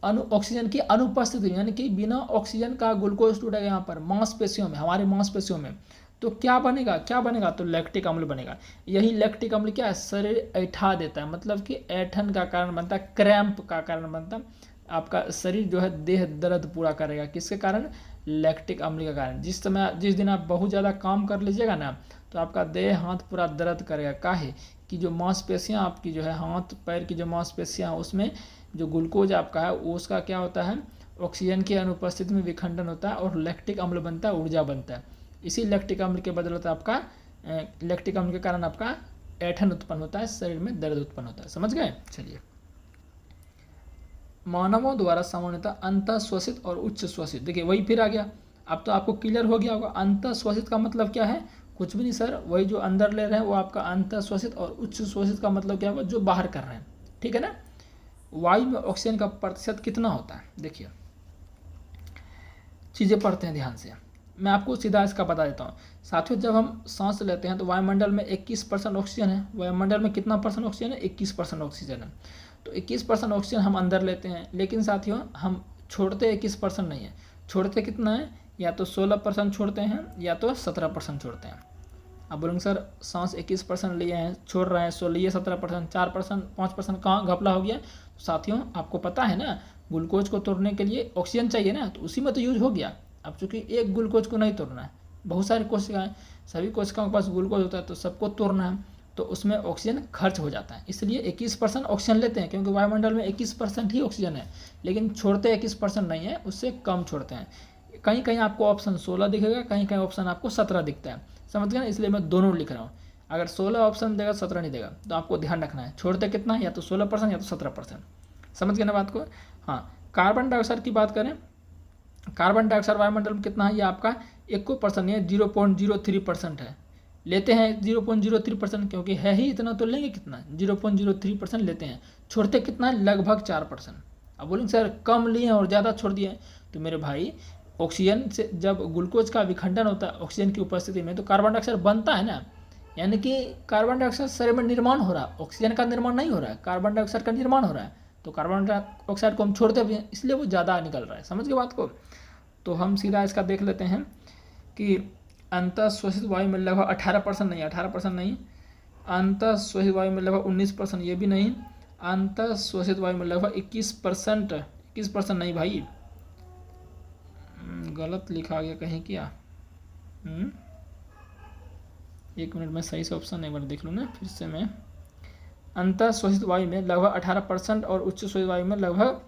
ऑक्सीजन की अनुपस्थिति, यानी कि बिना ऑक्सीजन का ग्लूकोज टूटेगा यहाँ पर मांसपेशियों में, हमारे मांसपेशियों में। तो क्या बनेगा? तो लैक्टिक अम्ल बनेगा। यही लैक्टिक अम्ल क्या है? शरीर ऐठा देता है, मतलब कि ऐठन का कारण बनता है, क्रैम्प का कारण बनता है। आपका शरीर जो है देह दर्द पूरा करेगा, किसके कारण? लैक्टिक अम्ल के कारण। जिस दिन आप बहुत ज़्यादा काम कर लीजिएगा ना, तो आपका देह हाथ पूरा दर्द करेगा। काहे कि जो मांसपेशियाँ आपकी जो है, हाथ पैर की जो मांसपेशियाँ, उसमें जो ग्लूकोज आपका है उसका क्या होता है? ऑक्सीजन की अनुपस्थिति में विखंडन होता है और लैक्टिक अम्ल बनता है, ऊर्जा बनता है। इसी लैक्टिक अम्ल के बदौलत आपका लैक्टिक अम्ल के कारण आपका ऐठन उत्पन्न होता है, शरीर में दर्द उत्पन्न होता है। समझ गए? चलिए, मानवों द्वारा सामान्यतः अंतःश्वसित और उच्च श्वसित, देखिए वही फिर आ गया। अब तो आपको क्लियर हो गया होगा अंतःश्वसित का मतलब क्या है। कुछ भी नहीं सर, वही जो अंदर ले रहे हैं वो आपका अंतःश्वसित, और उच्च श्वसित का मतलब क्या होगा? जो बाहर कर रहे हैं, ठीक है ना। वायु में ऑक्सीजन का प्रतिशत कितना होता है? देखिए चीज़ें पढ़ते हैं ध्यान से। मैं आपको सीधा इसका बता देता हूँ साथियों। जब हम सांस लेते हैं तो वायुमंडल में 21% ऑक्सीजन है। वायुमंडल में कितना परसेंट ऑक्सीजन है? 21% ऑक्सीजन है। तो 21% ऑक्सीजन हम अंदर लेते हैं, लेकिन साथियों हम छोड़ते 21% नहीं है। छोड़ते कितना है? या तो 16% छोड़ते हैं या तो 17% छोड़ते हैं। अब बोलेंगे सर सांस 21% लिए हैं, छोड़ रहे हैं 16, ये 17%, 4%, 5% कहाँ घपला हो गया? तो साथियों आपको पता है ना, ग्लूकोज को तोड़ने के लिए ऑक्सीजन चाहिए ना, तो उसी में तो यूज हो गया। अब चूंकि एक ग्लूकोज को नहीं तोड़ना है, बहुत सारी कोशिकाएं, सभी कोशिकाओं के पास ग्लूकोज होता है, तो सबको तोड़ना है, तो उसमें ऑक्सीजन खर्च हो जाता है। इसलिए 21% ऑक्सीजन लेते हैं, क्योंकि वायुमंडल में 21% ही ऑक्सीजन है, लेकिन छोड़ते 21% नहीं है, उससे कम छोड़ते हैं। कहीं कहीं आपको ऑप्शन 16 दिखेगा, कहीं कहीं ऑप्शन आपको 17 दिखता है, समझ गए ना? इसलिए मैं दोनों लिख रहा हूँ। अगर 16 ऑप्शन देगा 17 नहीं देगा, तो आपको ध्यान रखना है छोड़ते कितना, या तो 16% या तो 17%। समझ गए ना बात को? हाँ, कार्बन डाइऑक्साइड की बात करें, कार्बन डाइऑक्साइड वायुमंडल में कितना है? ये आपका 1% नहीं है, 0.03% है। लेते हैं 0.03%, क्योंकि है ही इतना, तो लेंगे कितना? 0.03% लेते हैं। छोड़ते कितना है? लगभग 4%। अब बोलेंगे सर कम लिए और ज़्यादा छोड़ दिए, तो मेरे भाई ऑक्सीजन से जब ग्लूकोज का विखंडन होता है ऑक्सीजन की उपस्थिति में, तो कार्बन डाइऑक्साइड बनता है ना, यानी कि कार्बन डाइऑक्साइड शरीर में निर्माण हो रहा है, ऑक्सीजन का निर्माण नहीं हो रहा है, कार्बन डाइऑक्साइड का निर्माण हो रहा है। तो कार्बन डाइऑक्साइड को हम छोड़ते भी हैं, इसलिए वो ज़्यादा निकल रहा है। समझ गए बात को? तो हम सीधा इसका देख लेते हैं कि अंतःश्वसित वायु में लगभग 18% नहीं, 18% नहीं, अंतःश्वसित वायु में लगभग 19%, ये भी नहीं, अंतःश्वसित वायु में लगभग 21%, 21% नहीं भाई, गलत लिखा गया कहीं क्या? एक मिनट में सही से ऑप्शन एक बार देख लूँ ना फिर से मैं। अंतःश्वसित वायु में लगभग 18% और उच्च श्वसित वायु में लगभग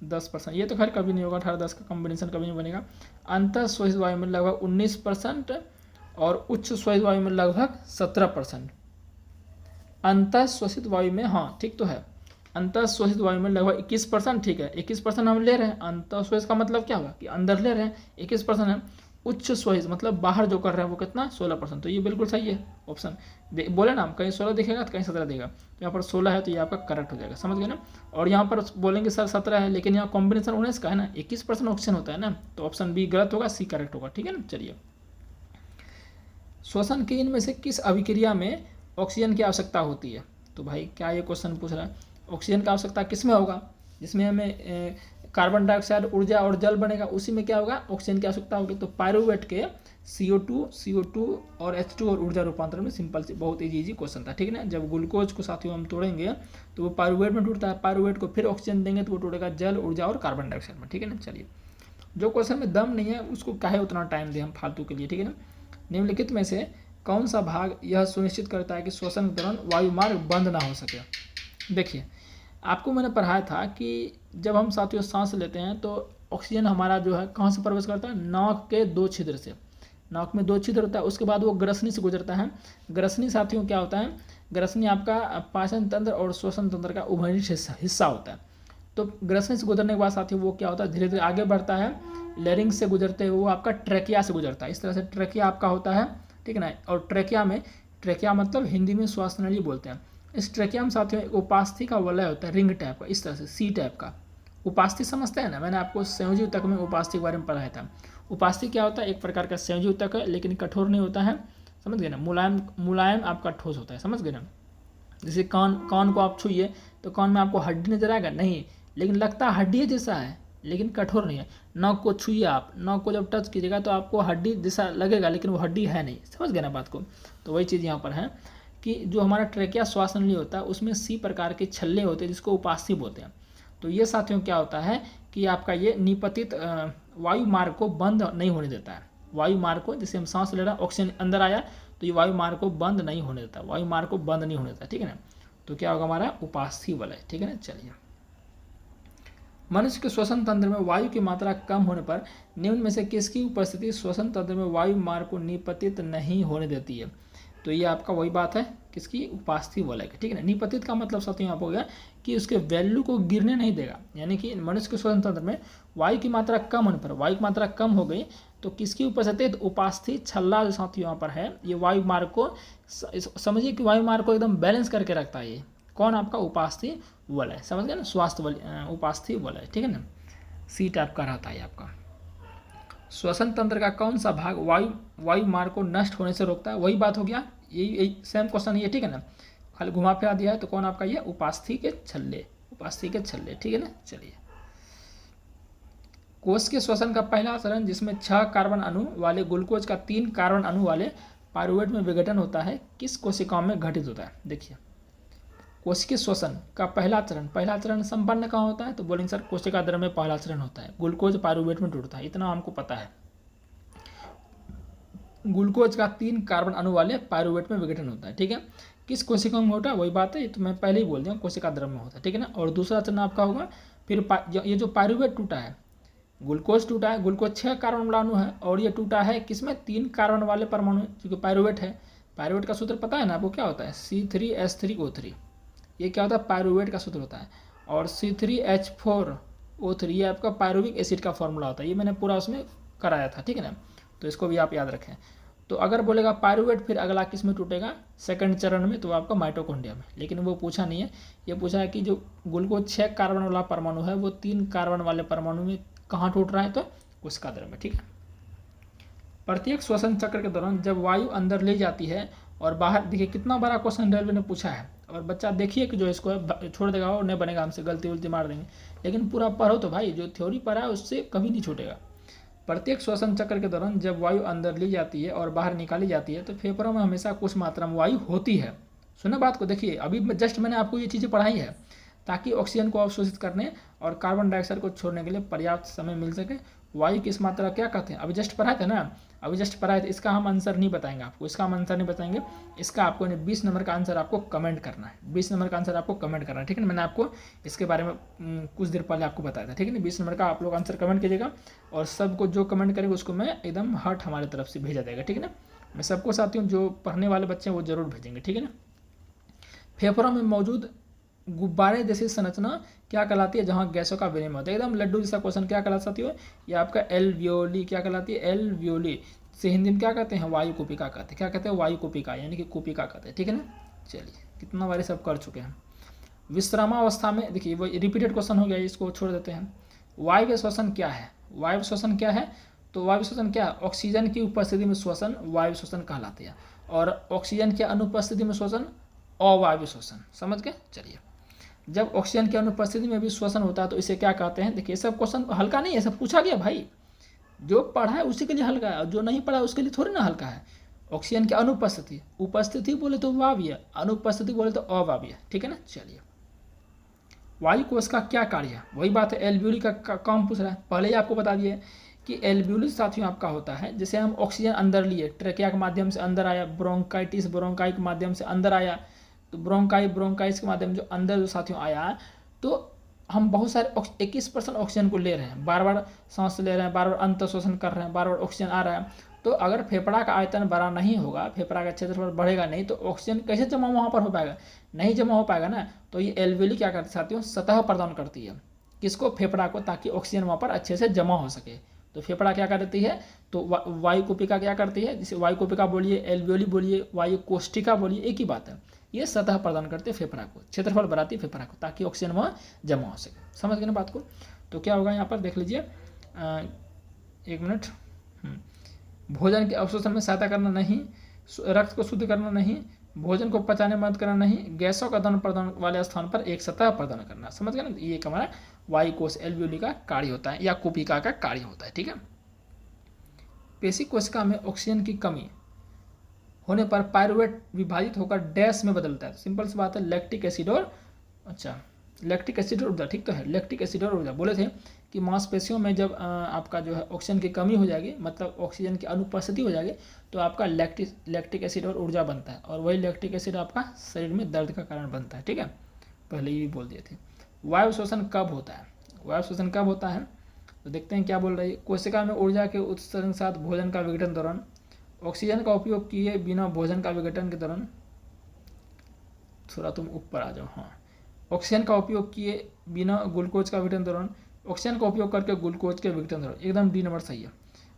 10%। ये तो खैर कभी नहीं होगा, 18-10 का कॉम्बिनेशन कभी नहीं बनेगा। अंतःश्वसित वायु में लगभग 19% और उच्च श्वसित वायु में लगभग 17%। अंतःश्वसित वायु में, हाँ ठीक तो है, अंतःश्वसित वायु में लगभग 21%, ठीक है 21% हम ले रहे हैं। अंतःश्वसित का मतलब क्या हुआ कि अंदर ले रहे हैं, 21% है। उच्च श्वसित मतलब बाहर जो कर रहे हैं वो कितना? 16%। तो ये बिल्कुल सही है ऑप्शन। बोले ना, कहीं 16 दिखेगा तो कहीं 17 देगा, तो यहाँ पर 16 है, तो ये आपका करेक्ट हो जाएगा। समझ गए ना? और यहाँ पर बोलेंगे सर 17 है, लेकिन यहाँ कॉम्बिनेशन 19 का है ना, 21% ऑक्सीजन होता है ना, तो ऑप्शन बी गलत होगा, सी करेक्ट होगा। ठीक है ना? चलिए, श्वसन की इनमें से किस अभिक्रिया में ऑक्सीजन की आवश्यकता होती है? तो भाई क्या ये क्वेश्चन पूछ रहा है, ऑक्सीजन की आवश्यकता किस में होगा? जिसमें हमें कार्बन डाइऑक्साइड, ऊर्जा और जल बनेगा, उसी में क्या होगा? ऑक्सीजन की आवश्यकता होगी। तो पायरुवेट के CO2 और H2 और ऊर्जा रूपांतरण में, सिंपल सी बहुत इजी क्वेश्चन था। ठीक है ना? जब ग्लूकोज को साथियों हम तोड़ेंगे तो वो पायरुवेट में टूटता है, पायरुवेट को फिर ऑक्सीजन देंगे तो वो टूटेगा जल, ऊर्जा और कार्बन डाइऑक्साइड में। ठीक है ना? चलिए, जो क्वेश्चन में दम नहीं है उसको काहे उतना टाइम दें हम फालतू के लिए। ठीक है ना? निम्नलिखित में से कौन सा भाग यह सुनिश्चित करता है कि श्वसन के दौरान वायुमार्ग बंद ना हो सके? देखिए, आपको मैंने पढ़ाया था कि जब हम साथियों सांस लेते हैं तो ऑक्सीजन हमारा जो है कहाँ से प्रवेश करता है? नाक के 2 छिद्र से। नाक में 2 छिद्र होता है, उसके बाद वो ग्रसनी से गुजरता है। ग्रसनी साथियों क्या होता है? ग्रसनी आपका पाचन तंत्र और श्वसन तंत्र का उभयनिष्ठ हिस्सा होता है। तो ग्रसनी से गुजरने के बाद साथियों वो क्या होता है? धीरे धीरे आगे बढ़ता है, लेरिंग से गुजरते हुए वो आपका ट्रेकिया से गुजरता है। इस तरह से ट्रेकिया आपका होता है। ठीक है ना? और ट्रेकिया में, ट्रेकिया मतलब हिंदी में श्वास नली बोलते हैं। इस ट्रेकिया में साथियों एक उपास्थि का वलय होता है, रिंग टाइप का, इस तरह से सी टाइप का। उपास्थि समझते हैं ना? मैंने आपको संयोजी ऊतक में उपास्थि के बारे में पढ़ाया था। उपास्थि क्या होता है? एक प्रकार का संयोजी ऊतक है, लेकिन कठोर नहीं होता है। समझ गए ना? मुलायम मुलायम आपका ठोस होता है। समझ गए ना? जैसे कान को आप छूइए तो कान में आपको हड्डी नजर आएगा नहीं, लेकिन लगता है हड्डी जैसा है, लेकिन कठोर नहीं है। नाक को छूइए आप, नाक को जब टच कीजिएगा तो आपको हड्डी जैसा लगेगा, लेकिन वो हड्डी है नहीं। समझ गए ना बात को? तो वही चीज़ यहाँ पर है कि जो हमारा ट्रेकिया श्वास नली होता है उसमें सी प्रकार के छल्ले होते हैं जिसको उपास्थि बोलते हैं। तो ये साथियों क्या होता है कि आपका ये निपतित वायु मार्ग को बंद नहीं होने देता है। वायु मार्ग को, जैसे हम सांस ले रहे हैं, ऑक्सीजन अंदर आया तो ये वायु मार्ग को बंद नहीं होने देता, वायु मार्ग को बंद नहीं होने देता। ठीक है ना? तो क्या होगा हमारा? उपास्थि वलय। ठीक है ना? चलिए, मनुष्य के श्वसन तंत्र में वायु की मात्रा कम होने पर निम्न में से किसकी उपस्थिति श्वसन तंत्र में वायु मार्ग को निपतित नहीं होने देती है? तो ये आपका वही बात है, किसकी? उपास्थि वलय की। ठीक है ना? निपतित का मतलब साथियों यहाँ हो गया कि उसके वैल्यू को गिरने नहीं देगा, यानी कि मनुष्य के श्वसन तंत्र में वायु की मात्रा कम होने पर, वायु की मात्रा कम हो गई तो किसकी उपस्थिति? उपास्थि छल्ला जो साथियों यहाँ पर है, ये वायु मार्ग को, समझिए कि वायु मार्ग को एकदम बैलेंस करके रखता है। ये कौन? आपका उपास्थि वलय। समझ गए ना? स्वास्थ्य वलय, उपास्थि वलय। ठीक है ना? सी टाइप का रहता है आपका। श्वसन तंत्र का कौन सा भाग वायु मार्ग को नष्ट होने से रोकता है? वही बात हो गया, यही सेम क्वेश्चन ये, ठीक है ना, खाली घुमा फिरा दिया है। तो कौन आपका ये उपास्थि के छल्ले, उपास्थि के छल्ले, ठीक है ना। चलिए, कोश के श्वसन का पहला चरण जिसमें 6 कार्बन अणु वाले ग्लूकोज का 3 कार्बन अणु वाले पाइरूवेट में विघटन होता है, किस कोशिकाओं में घटित होता है? देखिए, कोशिकीय श्वसन का पहला चरण संपन्न कहाँ होता है? तो बोलेंगे सर कोशिका द्रव्य में पहला चरण होता है, ग्लूकोज पाइरूवेट में टूटता है, इतना हमको पता है। ग्लूकोज का 3 कार्बन अणु वाले पाइरूवेट में विघटन होता है, ठीक है। किस कोशिका में होता है? वही बात है, ये तो मैं पहले ही बोल दिया, कोशिका द्रव्य में होता है, ठीक है ना। और दूसरा चरण आपका होगा फिर ये जो पाइरूवेट टूटा है, ग्लूकोज टूटा है, ग्लूकोज 6 कार्बन वाला अणु है, और ये टूटा है किसमें? 3 कार्बन वाले परमाणु, क्योंकि पाइरूवेट है। पाइरूवेट का सूत्र पता है ना आपको, क्या होता है? C3H3O3, ये क्या होता है? पाइरूवेट का सूत्र होता है। और C3H4O3 ये आपका पाइरूविक एसिड का फॉर्मूला होता है, ये मैंने पूरा उसमें कराया था, ठीक है ना। तो इसको भी आप याद रखें। तो अगर बोलेगा पाइरूवेट, फिर अगला किस में टूटेगा? सेकंड चरण में, तो आपका माइटोकॉन्ड्रिया में। लेकिन वो पूछा नहीं है, ये पूछा है कि जो ग्लूकोज 6 कार्बन वाला परमाणु है वो 3 कार्बन वाले परमाणु में कहाँ टूट रहा है? तो कोशिका द्रव्य में, ठीक है। प्रत्येक श्वसन चक्र के दौरान जब वायु अंदर ले जाती है और बाहर, देखिए कितना बड़ा क्वेश्चन रेलवे ने पूछा है, और बच्चा देखिए कि जो इसको छोड़ देगा और नहीं बनेगा, हमसे गलती उल्टी मार देंगे। लेकिन पूरा पढ़ो तो भाई, जो थ्योरी पढ़ा है उससे कभी नहीं छूटेगा। प्रत्येक श्वसन चक्र के दौरान जब वायु अंदर ली जाती है और बाहर निकाली जाती है तो फेफड़ों में हमेशा कुछ मात्रा में वायु होती है। सुना बात को, देखिए अभी जस्ट मैंने आपको ये चीज़ें पढ़ाई है ताकि ऑक्सीजन को अवशोषित करने और कार्बन डाइऑक्साइड को छोड़ने के लिए पर्याप्त समय मिल सके। वायु की इस मात्रा क्या कहते हैं? अभी जस्ट पढ़ाए थे ना, अभी जस्ट पढ़ाए थे। इसका हम आंसर नहीं बताएंगे आपको, इसका हम आंसर नहीं बताएंगे। इसका आपको 20 नंबर का आंसर आपको कमेंट करना है, 20 नंबर का आंसर आपको कमेंट करना है, ठीक है ना। मैंने आपको इसके बारे में कुछ देर पहले आपको बताया था, ठीक है ना। 20 नंबर का आप लोग आंसर कमेंट कीजिएगा, और सबको जो कमेंट करेंगे उसको मैं एकदम हर्ट हमारी तरफ से भेजा जाएगा, ठीक है ना। मैं सबको साथियों जो पढ़ने वाले बच्चे हैं वो जरूर भेजेंगे, ठीक है ना। फेफड़ों में मौजूद गुब्बारे जैसी संरचना क्या कहलाती है जहाँ गैसों का विनिमय होता है? एकदम लड्डू जैसा क्वेश्चन क्या कहलाती है? ये आपका एल्वियोली क्या कहलाती है? एल्वियोली से हिंदी में क्या कहते हैं? वायु कुपिका कहते हैं। क्या कहते हैं? वायु कुपिका, यानी कि कुपिका कहते हैं, ठीक है ना। चलिए, कितना बारी सब कर चुके हैं। विश्रामावस्था में, देखिए वो रिपीटेड क्वेश्चन हो गया, इसको छोड़ देते हैं। वायु श्वसन क्या है? वायु श्वसन क्या है? तो वायु श्वसन क्या है? ऑक्सीजन की उपस्थिति में श्वसन वायु श्वसन कहलाती है, और ऑक्सीजन की अनुपस्थिति में श्वसन अवायु श्वसन। समझ गए? चलिए, जब ऑक्सीजन की अनुपस्थिति में भी श्वसन होता है तो इसे क्या कहते हैं? देखिए सब क्वेश्चन हल्का नहीं है, सब पूछा गया भाई। जो पढ़ा है उसी के लिए हल्का है, और जो नहीं पढ़ा उसके लिए थोड़ी ना हल्का है। ऑक्सीजन की अनुपस्थिति, उपस्थिति बोले तो वायवीय, अनुपस्थिति बोले तो अवायवीय, ठीक है ना। चलिए, वायु कोश का क्या कार्य है? वही बात है, एल्वियोली का काम पूछ रहा है। पहले ही आपको बता दिए कि एल्वियोली साथियों आपका होता है, जैसे हम ऑक्सीजन अंदर लिए, ट्रेकिया के माध्यम से अंदर आया, ब्रोंकाइटिस ब्रोंकाई के माध्यम से अंदर आया, तो ब्रोंकाइस के माध्यम जो अंदर जो साथियों आया, तो हम बहुत सारे 21% ऑक्सीजन को ले रहे हैं, बार बार सांस ले रहे हैं, बार बार अंत शोषण कर रहे हैं, बार बार ऑक्सीजन आ रहा है। तो अगर फेफड़ा का आयतन बड़ा नहीं होगा, फेफड़ा का क्षेत्रफल बढ़ेगा नहीं, तो ऑक्सीजन कैसे जमा वहाँ पर हो पाएगा? नहीं जमा हो पाएगा ना। तो ये एल्वियोली क्या करती है साथियों? सतह प्रदान करती है, किसको? फेफड़ा को, ताकि ऑक्सीजन वहाँ पर अच्छे से जमा हो सके। तो फेफड़ा क्या करती है? तो वायु कुपिका क्या करती है? जिसे वायु कुपिका बोलिए, एल्वियोली बोलिए, वायु कोष्ठिका बोलिए, एक ही बात है। ये सतह प्रदान करते हैं फेफड़ा को, क्षेत्रफल बढ़ाती है फेफड़ा को, ताकि ऑक्सीजन वहाँ जमा हो सके। समझ गए ना बात को? तो क्या होगा यहाँ पर देख लीजिए, एक मिनट। भोजन के अवशोषण में सहायता करना नहीं, रक्त को शुद्ध करना नहीं, भोजन को पचाने में मदद करना नहीं, गैसों का आदान प्रदान वाले स्थान पर एक सतह प्रदान करना। समझ गए ना? ये हमारा वायु कोश एल्वियोली का कार्य होता है, या कुपिका का कार्य होता है, ठीक है। पेशी कोशिका में ऑक्सीजन की कमी होने पर पाइरूवेट विभाजित होकर डैश में बदलता है। सिंपल सी बात है, लैक्टिक एसिड और लैक्टिक एसिड और ऊर्जा, ठीक तो है। लैक्टिक एसिड और ऊर्जा बोले थे कि मांसपेशियों में जब आपका जो है ऑक्सीजन की कमी हो जाएगी, मतलब ऑक्सीजन की अनुपस्थिति हो जाएगी, तो आपका लैक्टिक एसिड और ऊर्जा बनता है, और वही लैक्टिक एसिड आपका शरीर में दर्द का कारण बनता है, ठीक है। पहले ही बोल दिए थे। वायु शोषण कब होता है? वायु शोषण कब होता है? तो देखते हैं क्या बोल रही है। कोशिका में ऊर्जा के उत्सर्जन के साथ भोजन का विघटन दौरान, ऑक्सीजन का उपयोग किए बिना भोजन का विघटन के दौरान, थोड़ा तुम ऊपर आ जाओ, हाँ। ऑक्सीजन का उपयोग किए बिना ग्लूकोज का विघटन दौरान, ऑक्सीजन का उपयोग करके ग्लूकोज के विघटन दौरान, एकदम डी नंबर सही है।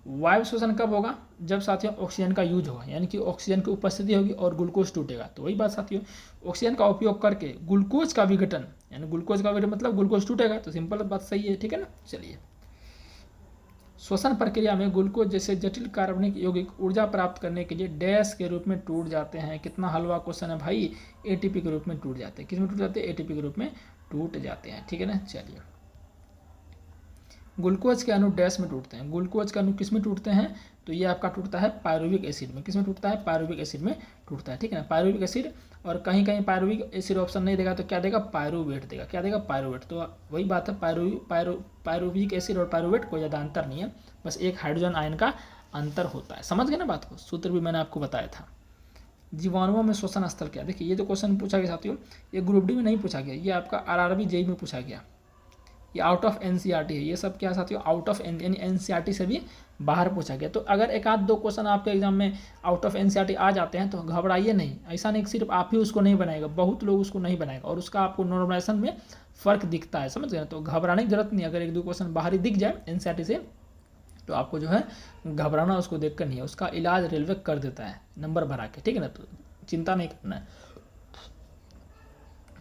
वायु शोषण कब होगा? जब साथियों ऑक्सीजन का यूज होगा, यानी कि ऑक्सीजन की उपस्थिति होगी और ग्लूकोज टूटेगा। तो वही बात साथियों, ऑक्सीजन का उपयोग करके ग्लूकोज का विघटन, यानी ग्लूकोज का विघटन मतलब ग्लूकोज टूटेगा, तो सिंपल बात सही है, ठीक है ना। चलिए, श्वसन प्रक्रिया में ग्लूकोज जैसे जटिल कार्बनिक यौगिक ऊर्जा प्राप्त करने के लिए डैश के रूप में टूट जाते हैं। कितना हलवा क्वेश्चन है भाई, एटीपी के रूप में टूट जाते हैं। किस में टूट जाते हैं, एटीपी के रूप में टूट जाते हैं, ठीक है ना। चलिए, ग्लूकोज के अणु डैश में टूटते हैं। ग्लूकोज के अणु किस में टूटते हैं, तो ये आपका टूटता है पायरुविक एसिड में। किस में टूटता है, पायरुविक एसिड में टूटता है, ठीक है ना। पायरुविक एसिड, और कहीं कहीं पायरुविक एसिड ऑप्शन नहीं देगा तो क्या देगा, पायरुवेट देगा। क्या देगा, पायरुवेट। तो वही बात है, पायरुविक एसिड और पायरुवेट कोई ज़्यादा अंतर नहीं है, बस एक हाइड्रोजन आयन का अंतर होता है। समझ गए ना बात को, सूत्र भी मैंने आपको बताया था। जीवाणुओं में श्वसन स्थल क्या, देखिए ये जो क्वेश्चन पूछा गया साथियों, ये ग्रुप डी में नहीं पूछा गया, ये आपका आरआरबी जेई में पूछा गया। ये आउट ऑफ एनसीईआरटी है, ये सब क्या साथियों, आउट ऑफ यानी एनसीईआरटी से भी बाहर पूछा गया। तो अगर एक आध दो क्वेश्चन आपके एग्जाम में आउट ऑफ एनसीईआरटी आ जाते हैं तो घबराइए नहीं। ऐसा नहीं कि सिर्फ आप ही उसको नहीं बनाएगा, बहुत लोग उसको नहीं बनाएगा, और उसका आपको नॉर्मलाइजेशन में फ़र्क दिखता है, समझ गए। तो घबराने की जरूरत नहीं, अगर एक दो क्वेश्चन बाहर ही दिख जाए एनसीईआरटी से तो आपको जो है घबराना उसको देखकर नहीं है, उसका इलाज रेलवे कर देता है नंबर भरा के, ठीक है ना। तो चिंता नहीं करना है।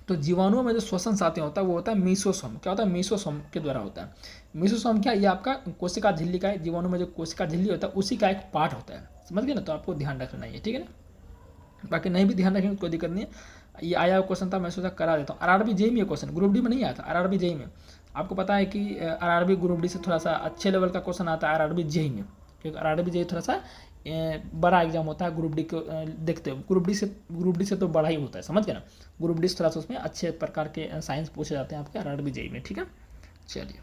तो जीवाणुओं में जो श्वसन साधन होता है वो होता है मीसोसोम। क्या होता है, मीसोसोम के द्वारा होता है। मीसोसोम क्या, ये आपका कोशिका झिल्ली का है। जीवाणु में जो कोशिका झिल्ली होता है उसी का एक पार्ट होता है, समझ गए ना। तो आपको ध्यान रखना है, ठीक है ना। बाकी नहीं भी ध्यान रखेंगे कोई दिक्कत नहीं है। ये आया हुआ क्वेश्चन था, मैं सोचा करा देता हूँ। आरआरबी जेई में ये क्वेश्चन, ग्रुप डी में नहीं आया था, आरआरबी जेई में। आपको पता है कि आरआरबी ग्रुप डी से थोड़ा सा अच्छे लेवल का क्वेश्चन आता है आरआरबी जेई में, क्योंकि आरआरबी जेई थोड़ा सा बड़ा एग्जाम होता है। ग्रुप डी को देखते हो, ग्रुप डी से तो बड़ा ही होता है, समझ गए ना। ग्रुप डी से थोड़ा सा उसमें अच्छे प्रकार के साइंस पूछे जाते हैं आपके आरआरबी जेई में, ठीक है। चलिए,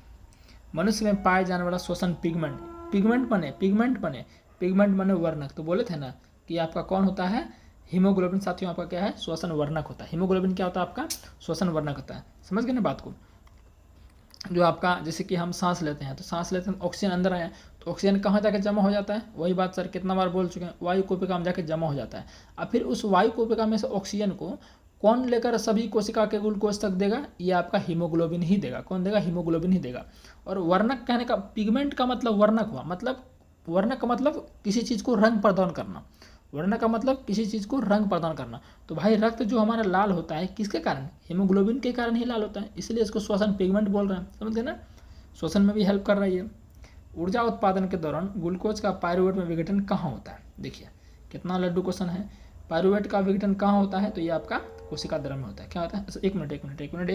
मनुष्य में पाए जाने वाला श्वसन पिगमेंट बने वर्णक। तो बोले थे ना कि आपका कौन होता है, हीमोग्लोबिन। साथियों आपका क्या है, श्वसन वर्णक होता है। हीमोग्लोबिन क्या होता है, आपका श्वसन वर्णक होता है, समझ गए ना बात को। जो आपका जैसे कि हम सांस लेते हैं, तो सांस लेते हैं ऑक्सीजन अंदर आया, तो ऑक्सीजन कहाँ जाके जमा हो जाता है, वही बात सर कितना बार बोल चुके हैं, वायु कोशिका में जाके जमा हो जाता है। अब फिर उस वायु कोशिका में से ऑक्सीजन को कौन लेकर सभी कोशिका के ग्लूकोज तक देगा, ये आपका हीमोग्लोबिन ही देगा। कौन देगा, हीमोग्लोबिन ही देगा। और वर्णक कहने का, पिगमेंट का मतलब वर्णक हुआ, मतलब वर्णक का मतलब किसी चीज़ को रंग प्रदान करना। वर्णक का मतलब किसी चीज़ को रंग प्रदान करना। तो भाई रक्त जो हमारा लाल होता है किसके कारण, हीमोग्लोबिन के कारण ही लाल होता है, इसलिए इसको श्वसन पिगमेंट बोल रहे हैं, समझ गए ना। श्वसन में भी हेल्प कर रही है। ऊर्जा उत्पादन के दौरान ग्लूकोज का पायरुवेट में विघटन कहाँ होता है, देखिए कितना लड्डू क्वेश्चन है। पायरुवेट का विघटन कहाँ होता है, तो ये आपका कोशिका द्रव में होता है। क्या होता है, एक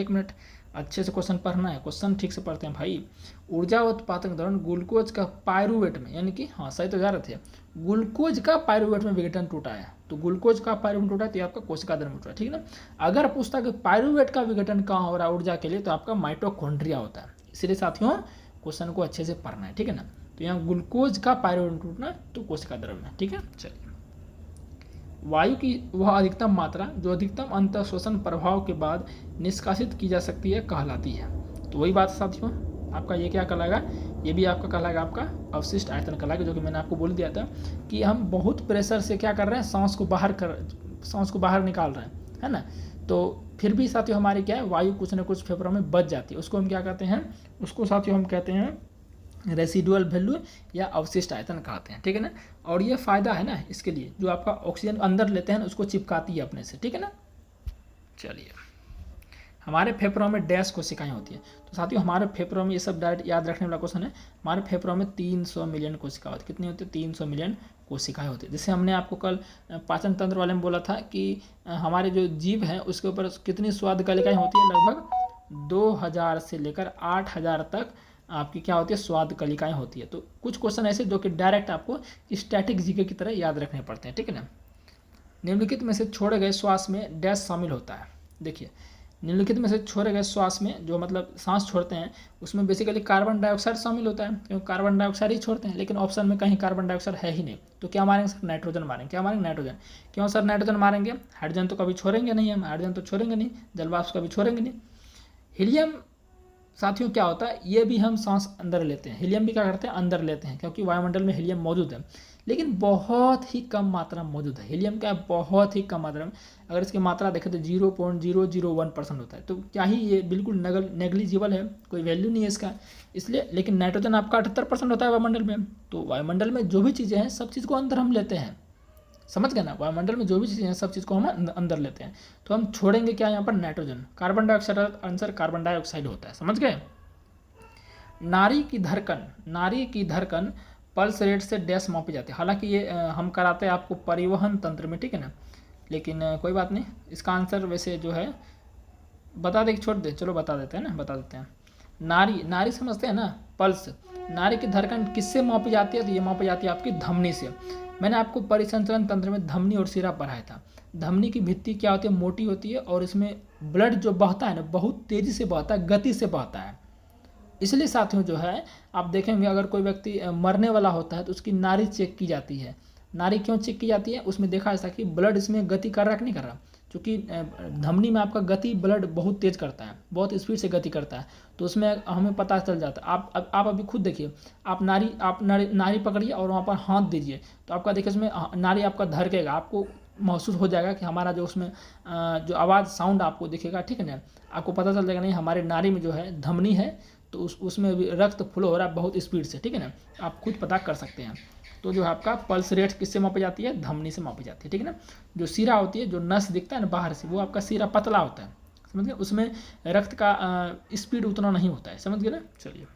मिनट अच्छे से क्वेश्चन पढ़ना है, क्वेश्चन ठीक से पढ़ते हैं भाई। ऊर्जा उत्पादन के दौरान ग्लूकोज का पायरुवेट में, यानी कि हाँ सही तो जा रहे थे, ग्लूकोज का पायरुवेट में विघटन टूटा है। तो ग्लूकोज का पायरुवेट टूटा है तो ये आपका कोशिका द्रव में टूटा है, ठीक है ना। अगर पूछता कि पायरुवेट का विघटन कहाँ हो रहा है ऊर्जा के लिए, तो आपका माइटोकॉन्ड्रिया होता है। इसलिए साथियों क्वेश्चन को अच्छे से पढ़ना है, ठीक है ना। तो यहाँ ग्लूकोज का पायरुवेट टूटना तो कोशिका द्रव में, ठीक है। चलिए, वायु की वह अधिकतम मात्रा जो अधिकतम अंतःश्वसन प्रभाव के बाद निष्कासित की जा सकती है कहलाती है। तो वही बात साथियों, आपका ये क्या कहलाएगा, ये भी आपका कहलाएगा आपका अवशिष्ट आयतन कहलाएगा, जो कि मैंने आपको बोल दिया था कि हम बहुत प्रेशर से क्या कर रहे हैं, सांस को बाहर निकाल रहे हैं, है ना। तो फिर भी साथियों हमारी क्या है, वायु कुछ न कुछ फेफड़ों में बच जाती है, उसको हम क्या कहते हैं, उसको साथियों हम कहते हैं रेसिडुअल वैल्यू या अवशिष्ट आयतन कहते हैं, ठीक है ना। और ये फ़ायदा है ना इसके लिए, जो आपका ऑक्सीजन अंदर लेते हैं उसको चिपकाती है अपने से, ठीक है ना। चलिए, हमारे फेफड़ों में डैश कोशिकाएं होती हैं। तो साथियों हमारे फेफड़ों में, ये सब डायरेक्ट याद रखने वाला क्वेश्चन है, हमारे फेफड़ों में 300 मिलियन कोशिका होती है। कितनी होती है, 300 मिलियन कोशिकाएं होती है। जैसे हमने आपको कल पाचन तंत्र वाले में बोला था कि हमारे जो जीव हैं उसके ऊपर कितनी स्वाद कलिकाएं होती है, लगभग 2000 से लेकर 8000 तक आपकी क्या होती है, स्वाद कलिकाएं होती है। तो कुछ क्वेश्चन ऐसे जो कि डायरेक्ट आपको स्टैटिक जीके की तरह याद रखने पड़ते हैं, ठीक है ना। निम्नलिखित में से छोड़े गए श्वास में डैश शामिल होता है। देखिए, निम्नलिखित में से छोड़े गए श्वास में, जो मतलब सांस छोड़ते हैं उसमें बेसिकली कार्बन डाइऑक्साइड शामिल होता है, क्योंकि कार्बन डाइऑक्साइड ही छोड़ते हैं। लेकिन ऑप्शन में कहीं कार्बन डाइऑक्साइड है ही नहीं, तो क्या मारेंगे सर, नाइट्रोजन मारेंगे। क्या मारेंगे, नाइट्रोजन। क्यों सर नाइट्रोजन मारेंगे, हाइड्रोजन तो कभी छोड़ेंगे नहीं हम, हाइड्रोजन तो छोड़ेंगे नहीं, जलवाष्प कभी छोड़ेंगे नहीं। हीलियम साथियों क्या होता है, ये भी हम सांस अंदर लेते हैं, हीलियम भी क्या करते हैं, अंदर लेते हैं, क्योंकि वायुमंडल में हीलियम मौजूद है, लेकिन बहुत ही कम मात्रा में मौजूद है। हीलियम का बहुत ही कम मात्रा में, अगर इसकी मात्रा देखें तो 0.001% होता है। तो क्या ही ये बिल्कुल नेग्लिजिबल है, कोई वैल्यू नहीं है इसका, इसलिए। लेकिन नाइट्रोजन आपका 78% होता है वायुमंडल में। तो वायुमंडल में जो भी चीज़ें हैं सब चीज़ को अंदर हम लेते हैं, समझ गए ना। वायुमंडल में जो भी चीज़ें हैं सब चीज़ को हम अंदर लेते हैं। तो हम छोड़ेंगे क्या यहाँ पर, nitrogen. Carbon dioxide answer carbon dioxide होता है, समझ गए। नारी की धड़कन पल्स रेट से डैश मापी जाती है। हालांकि ये हम कराते हैं आपको परिवहन तंत्र में, ठीक है ना, लेकिन कोई बात नहीं, इसका आंसर वैसे जो है बता दे कि छोड़ दे, चलो बता देते हैं ना, बता देते हैं। नारी समझते हैं ना, पल्स। नारी की धड़कन किससे मापी जाती है? तो ये मापी जाती है आपकी धमनी से। मैंने आपको परिसंचरण तंत्र में धमनी और शिरा पढ़ाया था। धमनी की भित्ति क्या होती है? मोटी होती है, और इसमें ब्लड जो बहता है ना बहुत तेज़ी से बहता है, गति से बहता है। इसलिए साथियों जो है आप देखेंगे अगर कोई व्यक्ति मरने वाला होता है तो उसकी नाड़ी चेक की जाती है। नाड़ी क्यों चेक की जाती है? उसमें देखा ऐसा कि ब्लड इसमें गति कर रहा है कि नहीं कर रहा, क्योंकि धमनी में आपका गति ब्लड बहुत तेज़ करता है, बहुत स्पीड से गति करता है, तो उसमें हमें पता चल जाता है। आप अभी खुद देखिए, आप नाड़ी पकड़िए और वहाँ पर हाथ दीजिए तो आपका देखिए उसमें नाड़ी आपका धड़केगा, आपको महसूस हो जाएगा कि हमारा जो उसमें जो आवाज़ साउंड आपको दिखेगा, ठीक है ना, आपको पता चल जाएगा नहीं हमारे नाड़ी में जो है धमनी है, तो उसमें भी रक्त फ्लो हो रहा है बहुत स्पीड से, ठीक है ना, आप खुद पता कर सकते हैं। तो जो है आपका पल्स रेट किससे मापी जाती है? धमनी से मापी जाती है, ठीक है ना। जो सिरा होती है, जो नस दिखता है ना बाहर से, वो आपका सिरा पतला होता है, समझ गए, उसमें रक्त का स्पीड उतना नहीं होता है, समझ गए ना। चलिए,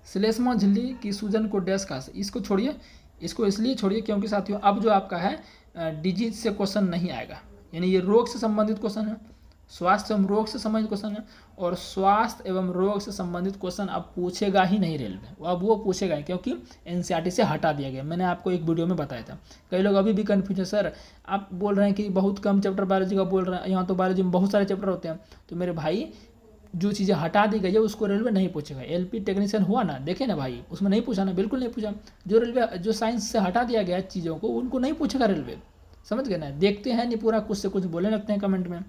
श्लेष्मा झिल्ली की सूजन को डैश का, इसको छोड़िए, इसको इसलिए छोड़िए क्योंकि साथियों अब जो आपका है डिजीज से क्वेश्चन नहीं आएगा, यानी ये रोग से संबंधित क्वेश्चन है, स्वास्थ्य एवं रोग से संबंधित क्वेश्चन है, और स्वास्थ्य एवं रोग से संबंधित क्वेश्चन अब पूछेगा ही नहीं रेलवे, अब वो पूछेगा ही, क्योंकि एनसीईआरटी से हटा दिया गया। मैंने आपको एक वीडियो में बताया था। कई लोग अभी भी कन्फ्यूज है, सर आप बोल रहे हैं कि बहुत कम चैप्टर बायोलॉजी का बोल रहे हैं, यहाँ तो बायोलॉजी में बहुत सारे चैप्टर होते हैं। तो मेरे भाई जो चीज़ें हटा दी गई है उसको रेलवे नहीं पूछेगा। एलपी टेक्नीशियन हुआ ना, देखे ना भाई, उसमें नहीं पूछा ना, बिल्कुल नहीं पूछा। जो रेलवे जो साइंस से हटा दिया गया चीज़ों को उनको नहीं पूछेगा रेलवे, समझ गए ना। देखते हैं नहीं पूरा, कुछ से कुछ बोलने लगते हैं कमेंट में।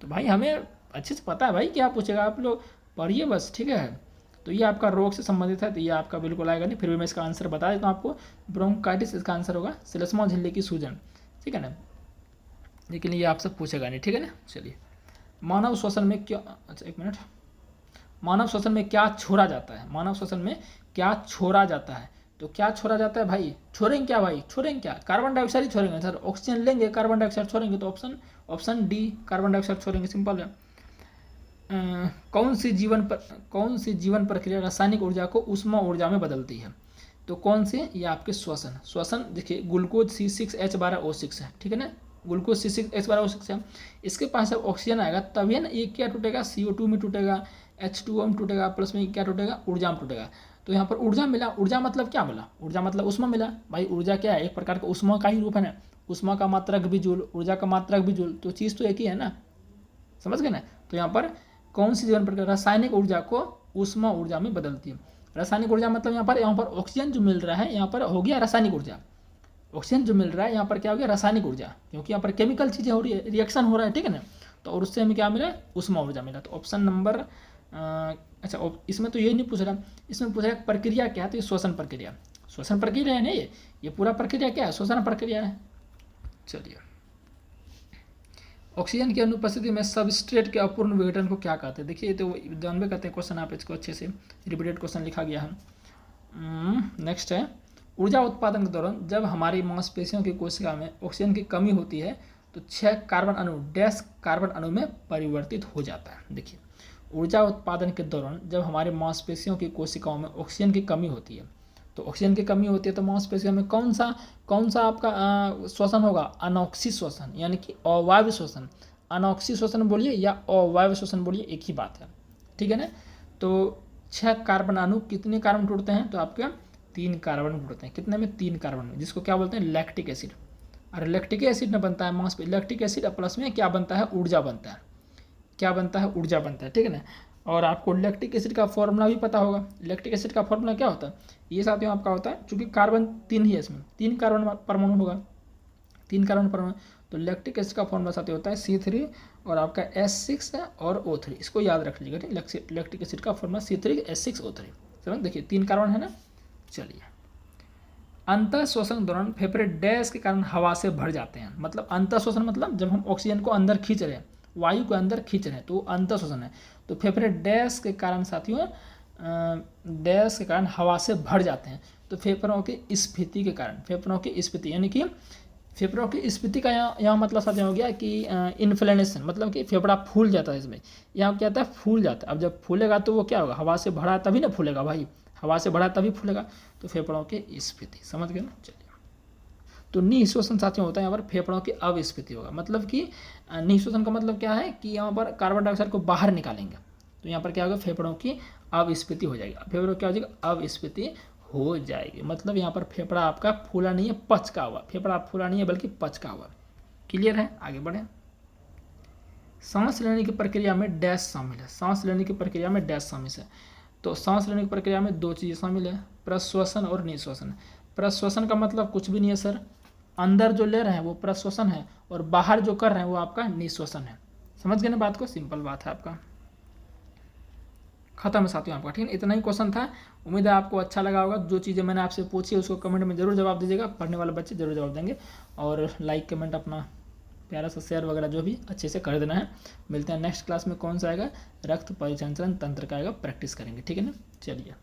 तो भाई हमें अच्छे से पता है भाई क्या पूछेगा, आप लोग पढ़िए बस, ठीक है। तो ये आपका रोग से संबंधित है, तो ये आपका बिल्कुल आएगा नहीं। फिर भी मैं इसका आंसर बता देता हूँ आपको, ब्रोंकाइटिस इसका आंसर होगा, श्लेष्मा झिल्ली की सूजन, ठीक है ना, लेकिन ये आपसे पूछेगा नहीं, ठीक है ना। चलिए, मानव श्वसन में क्या, अच्छा एक मिनट, मानव श्वसन में क्या छोड़ा जाता है? मानव श्वसन में क्या छोड़ा जाता है? तो क्या छोड़ा जाता है भाई? छोड़ेंगे क्या भाई? छोड़ेंगे क्या? कार्बन डाइऑक्साइड ही छोड़ेंगे सर, ऑक्सीजन लेंगे, कार्बन डाइऑक्साइड छोड़ेंगे, तो ऑप्शन डी कार्बन डाइऑक्साइड छोड़ेंगे, सिंपल है। कौन सी जीवन प्रक्रिया रासायनिक ऊर्जा को ऊष्मा ऊर्जा में बदलती है? तो कौन सी? ये आपके श्वसन देखिए, ग्लूकोज C6H12O6 है, ठीक है ना, ग्लूकोज C6H12O6 है। इसके पास जब ऑक्सीजन आएगा तभी ना ये क्या टूटेगा? CO2 में टूटेगा, H2O में टूटेगा, प्लस में क्या टूटेगा? ऊर्जा में टूटेगा। तो यहाँ पर ऊर्जा मिला, ऊर्जा मतलब क्या मिला? ऊर्जा मतलब ऊष्मा मिला। भाई ऊर्जा क्या है? एक प्रकार का ऊष्मा का ही रूप है ना, ऊष्मा का मात्रक भी जूल, ऊर्जा का मात्रक भी जूल, तो चीज़ तो एक ही है ना, समझ गए ना। तो यहाँ पर कौन सी जीवन प्रक्रिया रासायनिक ऊर्जा को ऊष्मा ऊर्जा में बदलती है? रासायनिक ऊर्जा मतलब यहाँ पर ऑक्सीजन जो मिल रहा है यहाँ पर हो गया रासायनिक ऊर्जा। ऑक्सीजन जो मिल रहा है यहाँ पर क्या हो गया? रासायनिक ऊर्जा, क्योंकि यहाँ पर केमिकल चीज़ें हो रही है, रिएक्शन हो रहा है, ठीक है ना। तो और उससे हमें क्या मिला? ऊष्मा ऊर्जा मिला। तो ऑप्शन नंबर अच्छा, इसमें तो ये नहीं पूछ रहा, इसमें पूछ रहा है प्रक्रिया क्या है, तो ये श्वसन प्रक्रिया, श्वसन प्रक्रिया है ना, ये पूरा प्रक्रिया क्या है? श्वसन प्रक्रिया है। चलिए, ऑक्सीजन की अनुपस्थिति में सबस्ट्रेट के अपूर्ण विघटन को क्या कहते हैं? देखिए तो जानबे करते हैं क्वेश्चन, आप इसको अच्छे से रिपीटेड क्वेश्चन लिखा गया है। नेक्स्ट है, ऊर्जा उत्पादन के दौरान जब हमारी मांसपेशियों की कोशिका में ऑक्सीजन की कमी होती है तो 6 कार्बन अणु डैश कार्बन अणु में परिवर्तित हो जाता है। देखिए, ऊर्जा उत्पादन के दौरान जब हमारे मांसपेशियों की कोशिकाओं में ऑक्सीजन की कमी होती है, तो ऑक्सीजन की कमी होती है तो मांसपेशियों में कौन सा आपका श्वसन होगा? अनॉक्सी श्वसन, यानी कि अवायवीय श्वसन। अनॉक्सी श्वसन बोलिए या अवायवीय श्वसन बोलिए, एक ही बात है, ठीक है ना। तो 6 कार्बन अणु कितने कार्बन टूटते हैं? तो आपके 3 कार्बन टूटते हैं। कितने में? 3 कार्बन में, जिसको क्या बोलते हैं? Lactic acid. और लैक्टिक एसिड में बनता है मांस, लैक्टिक एसिड प्लस में क्या बनता है? ऊर्जा बनता है। क्या बनता है? ऊर्जा बनता है, ठीक है ना। और आपको लैक्टिक एसिड का फॉर्मूला भी पता होगा। लैक्टिक एसिड का फॉर्मूला क्या होता है? ये साथियों आपका होता है, चूंकि कार्बन 3 ही है, इसमें 3 कार्बन परमाणु होगा, 3 कार्बन परमाणु, तो लैक्टिक एसिड का फॉर्मूला साथियों होता है C3 और आपका S6 है और O3, इसको याद रख लीजिएगा, ठीक। लैक्टिक एसिड का फॉर्मूला C3H6O3, समझ, देखिए 3 कार्बन है ना। चलिए, अंतः श्वसन के दौरान फेफड़े डैश के कारण हवा से भर जाते हैं। मतलब अंतः श्वसन मतलब जब हम ऑक्सीजन को अंदर खींच रहे हैं, वायु को अंदर खींच रहे हैं, तो अंतः श्वसन है। तो फेफड़े डैश के कारण साथियों डैश के कारण हवा से भर जाते हैं। तो फेफड़ों की स्फीति के कारण, फेफड़ों की स्फीति यानी कि फेफड़ों की स्फीति का यहाँ मतलब साथियों हो गया कि इन्फ्लेमेशन, मतलब कि फेफड़ा फूल जाता है। इसमें यहाँ क्या होता है, फूल जाता है। अब जब फूलेगा तो वो क्या होगा, हवा से भरा तभी ना फूलेगा भाई, हवा से भरा तभी फूलेगा। तो फेफड़ों की स्फीति, समझ गए ना। चलिए, तो निःश्वसन साथियों होता है यहाँ पर फेफड़ों की अविस्फीति होगा। मतलब कि निःश्वसन का मतलब क्या है कि यहाँ पर कार्बन डाइऑक्साइड को बाहर निकालेंगे, तो यहाँ पर क्या होगा, फेफड़ों की अविस्फीति हो जाएगी। फेफड़ों क्या हो जाएगी, अविस्फीति हो जाएगी। मतलब यहाँ पर फेफड़ा आपका फूला नहीं है, पचका हुआ। फेफड़ा फूला नहीं है बल्कि पचका हुआ। क्लियर है, आगे बढ़े। सांस लेने की प्रक्रिया में डैश शामिल है। सांस लेने की प्रक्रिया में डैश शामिल है। तो सांस लेने की प्रक्रिया में दो चीज़ें शामिल है, प्रश्वसन और निःश्वसन। प्रश्वसन का मतलब कुछ भी नहीं है सर, अंदर जो ले रहे हैं वो प्रश्वसन है और बाहर जो कर रहे हैं वो आपका निःश्वसन है। समझ गए ना बात को, सिंपल बात है आपका। खत्म है साथियों आपका, ठीक है। इतना ही क्वेश्चन था, उम्मीद है आपको अच्छा लगा होगा। जो चीज़ें मैंने आपसे पूछी है उसको कमेंट में जरूर जवाब दीजिएगा, पढ़ने वाले बच्चे जरूर जवाब देंगे। और लाइक कमेंट अपना प्यारा सा शेयर वगैरह जो भी अच्छे से कर देना है। मिलते हैं नेक्स्ट क्लास में, कौन सा आएगा, रक्त परिसंचरण तंत्र का आएगा, प्रैक्टिस करेंगे, ठीक है ना। चलिए।